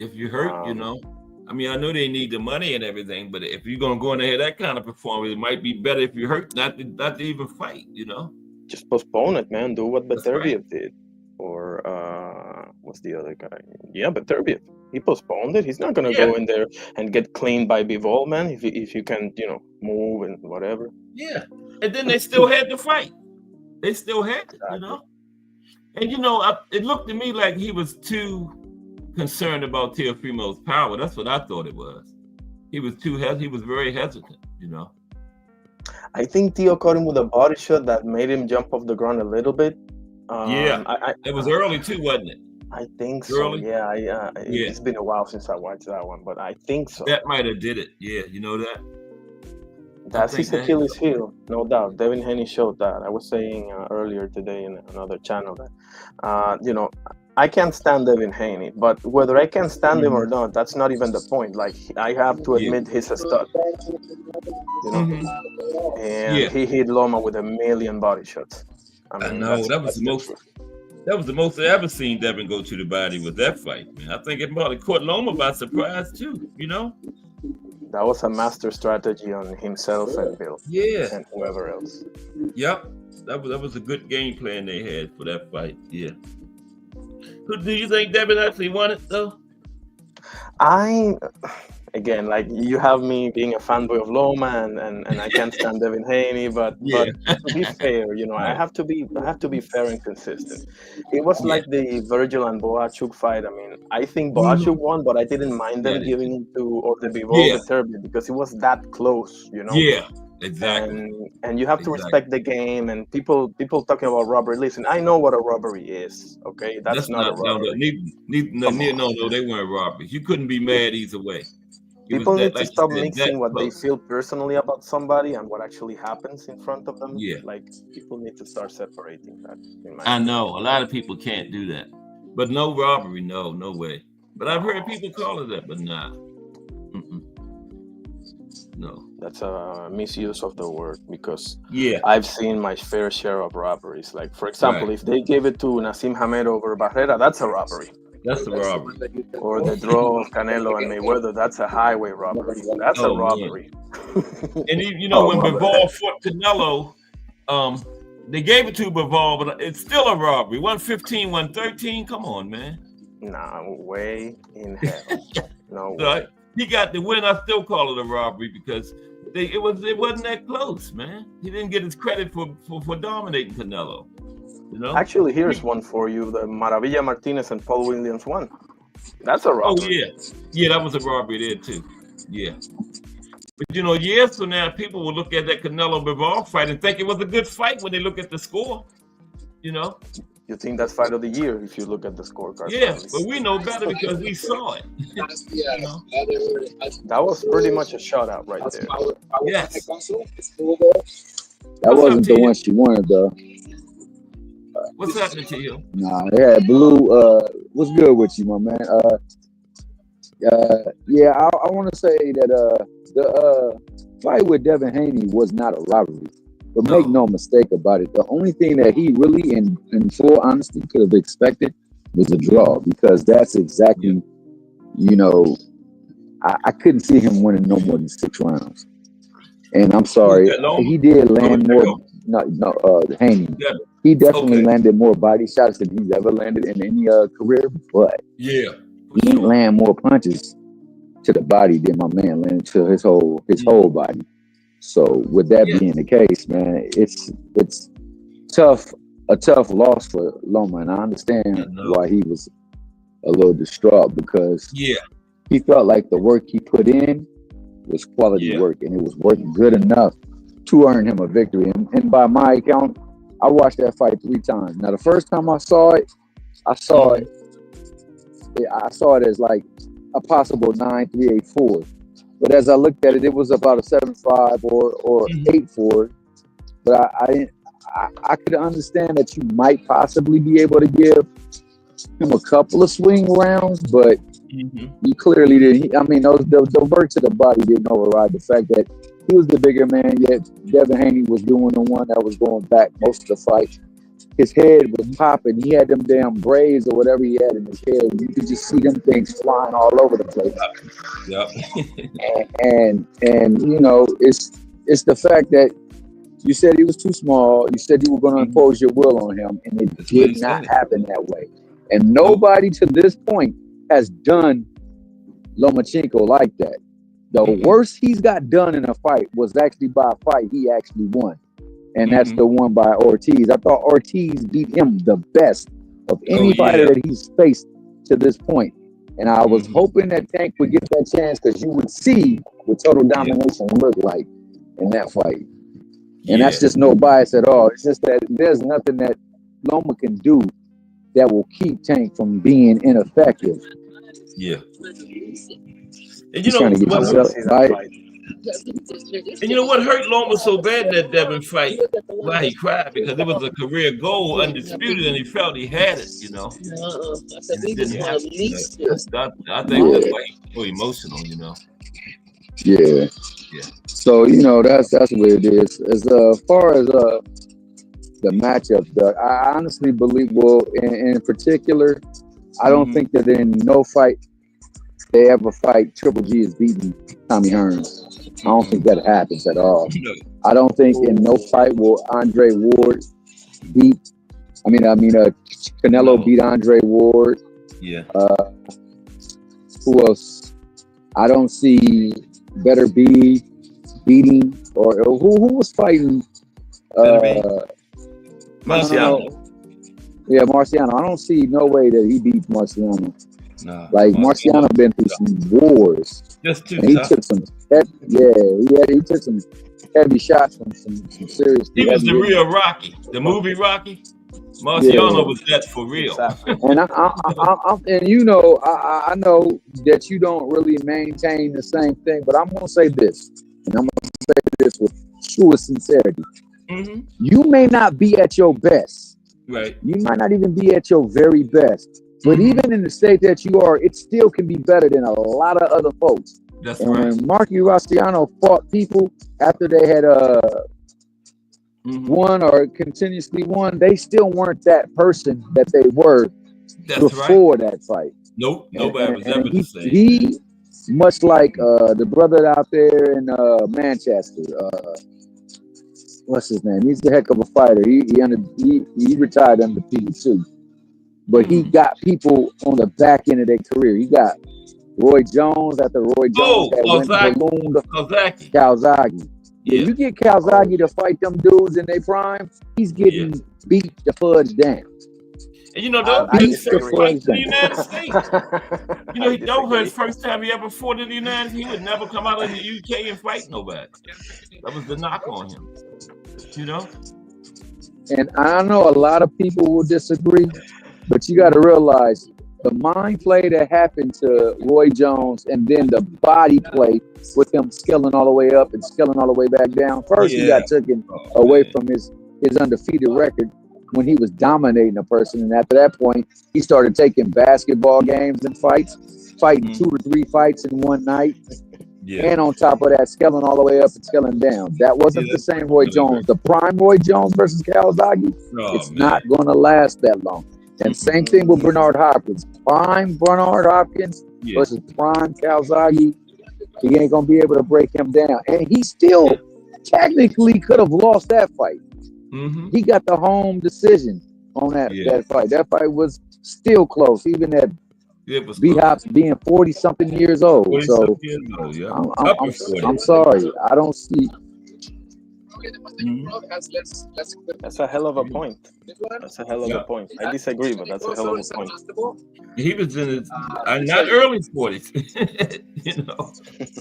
If you're hurt, you know. I mean, I know they need the money and everything, but if you're gonna go in there that kind of performance, it might be better if you're hurt not to even fight, you know. Just postpone it, man. Do what Beterbiev did, or what's the other guy? Yeah, Beterbiev. He postponed it. He's not gonna go in there and get cleaned by Bivol, man. If you can, you know, move and whatever. Yeah, and then they still had to fight. They still had it, you know. And you know, it looked to me like he was too concerned about Teofimo's power. That's what I thought it was. He was he was very hesitant, you know. I think Teo caught him with a body shot that made him jump off the ground a little bit. It was early too, wasn't it? I think so. Early? Yeah, it's been a while since I watched that one, but I think so. That might have did it. Yeah, you know that. That's his Achilles heel, no doubt. Devin Haney showed that. I was saying earlier today in another channel that, you know, I can't stand Devin Haney, but whether I can stand him or not, that's not even the point. Like, I have to admit he's a stud, you know. And he hit Loma with 1,000,000 body shots. I know that was the most I ever seen Devin go to the body with that fight, man. I think it probably caught Loma by surprise too, you know. That was a master strategy on himself and Bill. And whoever else. Yep. That was a good game plan they had for that fight. Yeah. Who do you think Devin actually won it though? Again, like, you have me being a fanboy of Loma and I can't stand Devin Haney, but to be fair, you know, I have to be fair and consistent. It was like the Virgil and Boachuk fight. I mean, I think Boachuk won, but I didn't mind them giving it to or the Bivol Beterbiev because it was that close, you know. Yeah, Exactly. And you have to respect the game. And people talking about robbery. Listen, I know what a robbery is. Okay, that's not a robbery. No, they weren't robberies. You couldn't be mad either way. It was People that, need to like you stop said, that mixing what they close. feel personally about somebody and what actually happens in front of them. Yeah, Like, people need to start separating that, in my I opinion. know a lot of people can't do that, but no robbery, no way. But I've heard people call it that, but nah, no. That's a misuse of the word, because Yeah, I've seen my fair share of robberies. Like, for example, right. if they gave it to Nassim Hamed over Barrera, that's a robbery. That's the robbery. Or the draw of Canelo and Mayweather, that's a highway robbery. That's a Oh man. robbery. And you know Oh, when my bad. Bivol fought Canelo, they gave it to Bivol, but it's still a robbery. 115, 113. Come on, man. Nah, way in hell. No So way. he got the win. I still call it a robbery because it wasn't that close, man. He didn't get his credit for dominating Canelo. You know. Actually, here's one for you: the Maravilla Martinez and Paul Williams one. That's a robbery. Oh yeah, that was a robbery there too. Yeah. But you know, years from now, people will look at that Canelo Bivol fight and think it was a good fight when they look at the score. You know. You think that's fight of the year if you look at the scorecard? Yeah, probably. but we know better because we saw it. You know? That was pretty much a shutout right there. Yes. That wasn't the one she wanted though. What's happening to you? Nah, yeah, Blue. What's good with you, my man? Yeah, I want to say that the fight with Devin Haney was not a robbery. But make no mistake about it, the only thing that he really, in full honesty, could have expected was a draw, because that's exactly, you know, I couldn't see him winning no more than 6 rounds. And I'm sorry, he did land more. Haney. He definitely landed more body shots than he's ever landed in any career, but he didn't land more punches to the body than my man landed to his whole body. So with that being the case, man, it's a tough loss for Loma, and I understand why he was a little distraught, because he felt like the work he put in was quality work, and it was working good enough to earn him a victory. And by my account, I watched that fight 3 times. Now, the first time I saw it as like a possible 9-3-8-4. But as I looked at it, it was about a 7-5 or 8-4. But I could understand that you might possibly be able to give him a couple of swing rounds, but you clearly didn't. I mean, the work to the body didn't override the fact that he was the bigger man, yet Devin Haney was doing the one that was going back most of the fight. His head was popping. He had them damn braids or whatever he had in his head. You could just see them things flying all over the place. and you know, it's the fact that you said he was too small. You said you were going to impose your will on him, and it did not happen that way. And nobody to this point has done Lomachenko like that. The worst he's got done in a fight was actually by a fight he actually won. And that's the one by Ortiz. I thought Ortiz beat him the best of any fighter that he's faced to this point. And I was hoping that Tank would get that chance, because you would see what total domination looked like in that fight. And that's just no bias at all. It's just that there's nothing that Loma can do that will keep Tank from being ineffective. Yeah. And you know, and you know what hurt Loma so bad in that Devin fight? Why he cried? Because it was a career goal, undisputed, and he felt he had it, you know. And it didn't happen. I think that's why he's so emotional, you know. Yeah. So, you know, that's what it is. As far as the matchup, I honestly believe, in particular, I don't think that in no fight they ever fight Triple G is beating Tommy Hearns. I don't think that happens at all. I don't think in no fight will Andre Ward beat. Canelo beat Andre Ward. Yeah. Who else? I don't see Better B beating, or who was fighting? Marciano. Yeah, Marciano. I don't see no way that he beats Marciano. No, like Marciano been through some wars. Just too tough. He took some. He took some heavy shots from some serious. He was the real Rocky, the movie Rocky. Marciano was that for real. Exactly. And and you know, I know that you don't really maintain the same thing, but I'm gonna say this, and I'm gonna say this with truest sincerity. Mm-hmm. You may not be at your best. Right. You might not even be at your very best. But even in the state that you are, it still can be better than a lot of other folks. That's and right. when Marky Marciano fought people after they had won or continuously won, they still weren't that person that they were before that fight. Nope, nobody was ever the same. He, much like the brother out there in Manchester, what's his name? He's the heck of a fighter. He retired undefeated too. But he got people on the back end of their career. He got Roy Jones after Roy Jones Calzaghe. Yeah. If you get Calzaghe to fight them dudes in their prime, he's getting beat the fudge down. And you know, those fights in the United States. You know, that was his first time he ever fought in the United States. He would never come out of the UK and fight nobody. That was the knock on him. You know? And I know a lot of people will disagree, but you got to realize the mind play that happened to Roy Jones and then the body play with him scaling all the way up and scaling all the way back down. First, he got taken away from his undefeated record when he was dominating a person. And after that point, he started taking basketball games and fighting 2 to 3 fights in one night. Yeah. And on top of that, scaling all the way up and scaling down. That wasn't the same Roy Jones. The prime Roy Jones versus Calzaghe, it's not going to last that long. And same thing with Bernard Hopkins. Prime Bernard Hopkins versus prime Calzaghe. He ain't going to be able to break him down. And he still technically could have lost that fight. He got the home decision on that fight. That fight was still close, even at B-Hop's being 40-something years old. So I'm sorry. I don't see. That's a hell of a point. That's a hell of a point. I disagree, but that's a hell of a point. He was in his not early 40s, you know,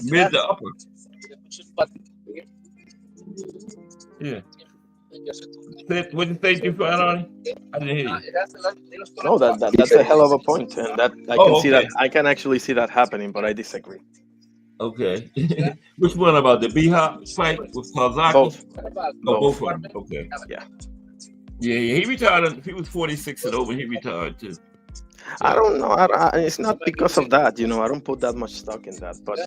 mid to upper. Yeah. What did you think you found on it? I didn't hear you. No, that's a hell of a point, and that I can see that. I can actually see that happening, but I disagree. Okay. Which one about the B-Hop fight with Calzaghe? Both. Both of them. Okay. Yeah. Yeah. He retired. He was 46 and over. He retired too. I don't know. It's not because of that, you know. I don't put that much stock in that, but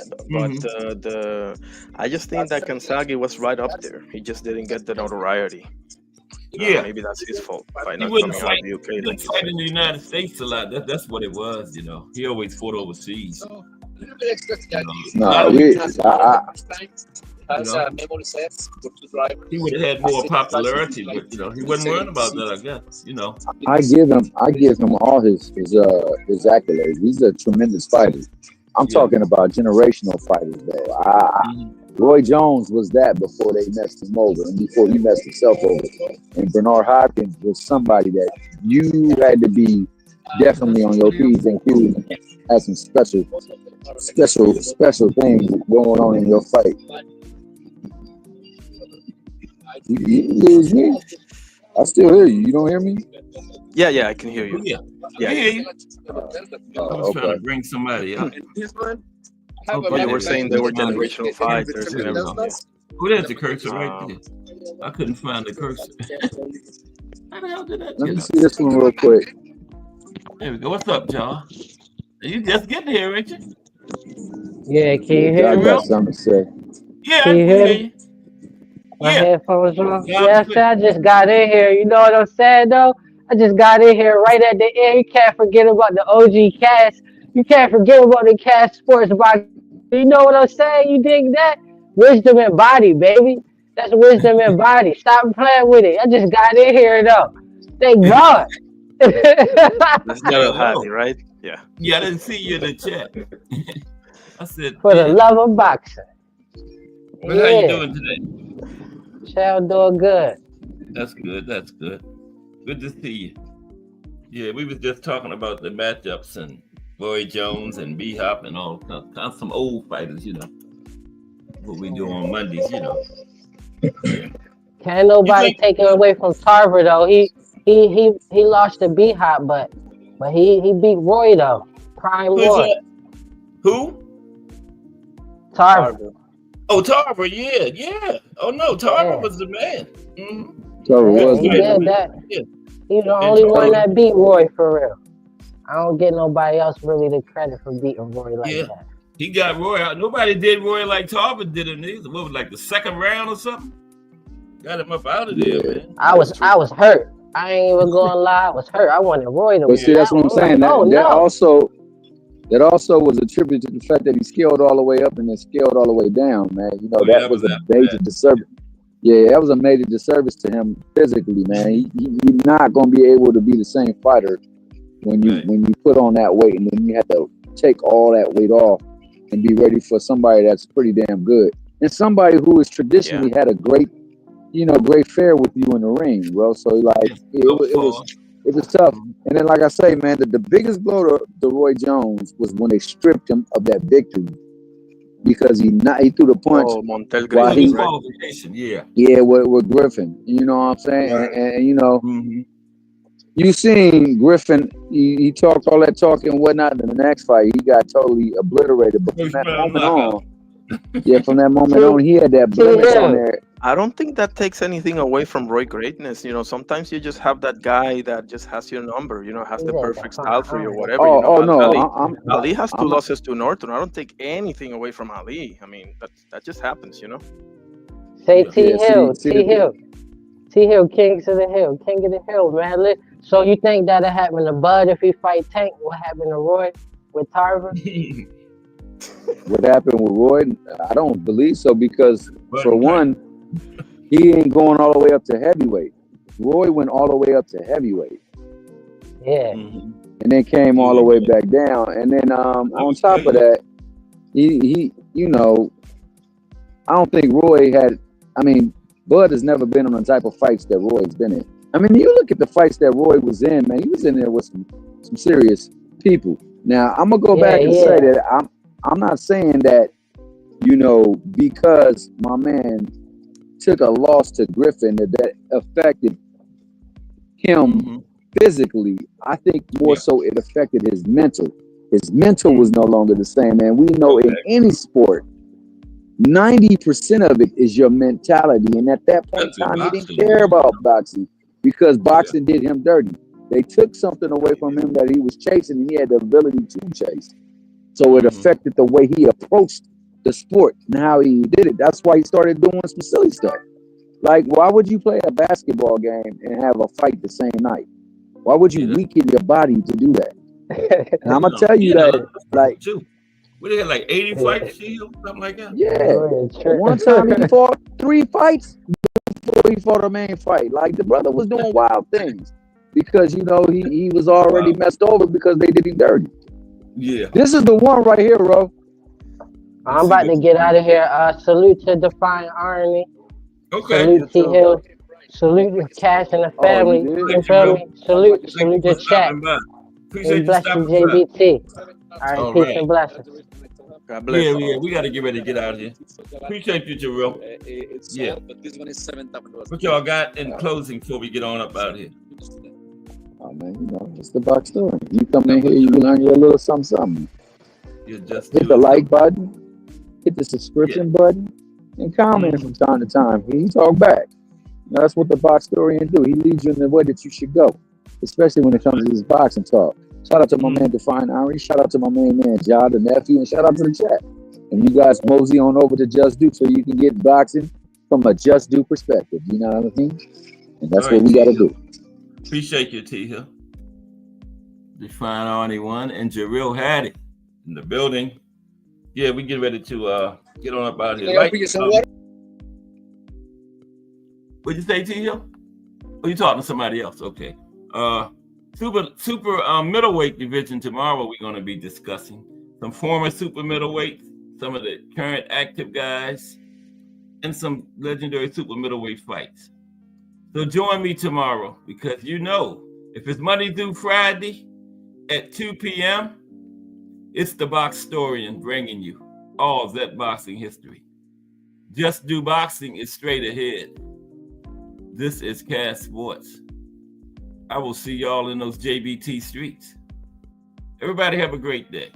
I just think that Calzaghe was right up there. He just didn't get the notoriety. Maybe that's his fault. He wouldn't fight in the United States a lot. That's what it was, you know. He always fought overseas. He would have had more popularity, but you know, he wasn't worried about that, I guess. You know. I give him all his accolades. He's a tremendous fighter. I'm talking about generational fighters though. Roy Jones was that before they messed him over and before he messed himself over. And Bernard Hopkins was somebody that you had to be definitely on your P's and Q's and had some special things going on in your fight. I still hear you. You don't hear me? Yeah, I can hear you. I hear you. I was trying to bring somebody up. But you were saying they were generational fighters and everything. Who is the cursor right there? I couldn't find the cursor. How the hell did that? Let me see this one real quick. There we go. What's up, John? You just getting here, ain't you? Yeah, can you hear me? I got something to say. Yeah, can you hear me? My headphones on. Yes, I just got in here. You know what I'm saying, though? I just got in here right at the end. You can't forget about the OG cast. You can't forget about the cast sports box. You know what I'm saying? You dig that? Wisdom and body, baby. That's wisdom and body. Stop playing with it. I just got in here, though. Thank God. That's not happy, right? Yeah. Yeah, I didn't see you in the chat. I said, for the love of boxing. How you doing today? Child doing good. That's good. That's good. Good to see you. Yeah, we was just talking about the matchups and Roy Jones and B-Hop and all kind of some old fighters, you know. What we do on Mondays, you know. Can't nobody take it away from Tarver though. He lost to B-Hop, but he beat Roy though. Prime Roy. Who? Tarver. Oh, Tarver, yeah. Oh no, Tarver was the man. Mm-hmm. Tarver was he did that. Yeah. He's the only one that beat Roy for real. I don't get nobody else really the credit for beating Roy like that. He got Roy out. Nobody did Roy like Tarver did him either. What was like the second round or something? Got him up out of there, man. I was hurt. I ain't even gonna lie, I was hurt. I wanted Roy to win. But see, that's what I'm saying. That also was attributed to the fact that he scaled all the way up and then scaled all the way down, man. You know, that was a major disservice. Yeah, that was a major disservice to him physically, man. You're not gonna be able to be the same fighter when you put on that weight, and then you have to take all that weight off and be ready for somebody that's pretty damn good, and somebody who has traditionally had a great fare with you in the ring, bro. So like it was tough. And then, like I say, man, the biggest blow to Roy Jones was when they stripped him of that victory because he threw the punch. Oh, Montel Griffin, with Griffin. You know what I'm saying? Right. And you know, you seen Griffin. He talked all that talk and whatnot. In the next fight, he got totally obliterated. But from that moment on, from that moment on, he had that blemish on there. I don't think that takes anything away from Roy greatness. You know, sometimes you just have that guy that just has your number, you know, has the perfect style for you or whatever. Ali has two losses to Norton. I don't take anything away from Ali. I mean, that just happens, you know. Say T Hill, King of the Hill, man. So you think that'll happen to Bud if he fight Tank? What happened to Roy with Tarver? What happened with Roy? I don't believe so because for one, he ain't going all the way up to heavyweight. Roy went all the way up to heavyweight. Yeah. And then came all the way back down. And then on top of that, he you know, I don't think Roy had. I mean, Bud has never been on the type of fights that Roy's been in. I mean, you look at the fights that Roy was in, man. He was in there with some serious people. Now I'm gonna go back and say that I'm not saying that, you know, because my man took a loss to Griffin that affected him physically. I think more so it affected his mental. His mental was no longer the same, man. We know in any sport, 90% of it is your mentality. And at that point in time, he didn't care about boxing because boxing did him dirty. They took something away from him that he was chasing, and he had the ability to chase. So it affected the way he approached the sport and how he did it. That's why he started doing some silly stuff. Like, why would you play a basketball game and have a fight the same night? Why would you weaken your body to do that? And I'm gonna tell you that, like, we had like 80 fights, something like that. Yeah, one time he fought 3 fights before he fought a main fight. Like, the brother was doing wild things because, you know, he was already messed over because they did him dirty. Yeah, this is the one right here, bro. I'm about to get out of here. Salute to Defying Irony. Okay. Salute T Hill. Salute Cash and the family. Salute the chat. Appreciate you blessings, stopping JBT. All right, peace and blessings. God bless. Yeah, we got to get ready to get out of here. Appreciate you, Jarrell. But this one is $7,000. What y'all got in closing before we get on up out of here? Oh man, you know, it's the box story. You come in here, you learn your little something. You just hit the like button, hit the subscription button, and comment from time to time. He talk back. You know, that's what the box historian do. He leads you in the way that you should go, especially when it comes to this boxing talk. Shout out to my man Define Irony. Shout out to my man John, the nephew, and shout out to the chat. And you guys mosey on over to Just Do so you can get boxing from a Just Do perspective. You know what I mean? And that's what we got to do. Appreciate you, T Hill. Define Irony 1 and Jarrell Hattie in the building. Yeah, we get ready to get on up out here. What'd you say, T Hill? Oh, you talking to somebody else? Okay. Super middleweight division tomorrow. We're going to be discussing some former super middleweights, some of the current active guys, and some legendary super middleweight fights. So join me tomorrow because you know, if it's Monday through Friday at 2 p.m., it's the Box Historian bringing you all of that boxing history. Just Do Boxing is straight ahead. This is Cass Sports. I will see y'all in those JBT streets. Everybody have a great day.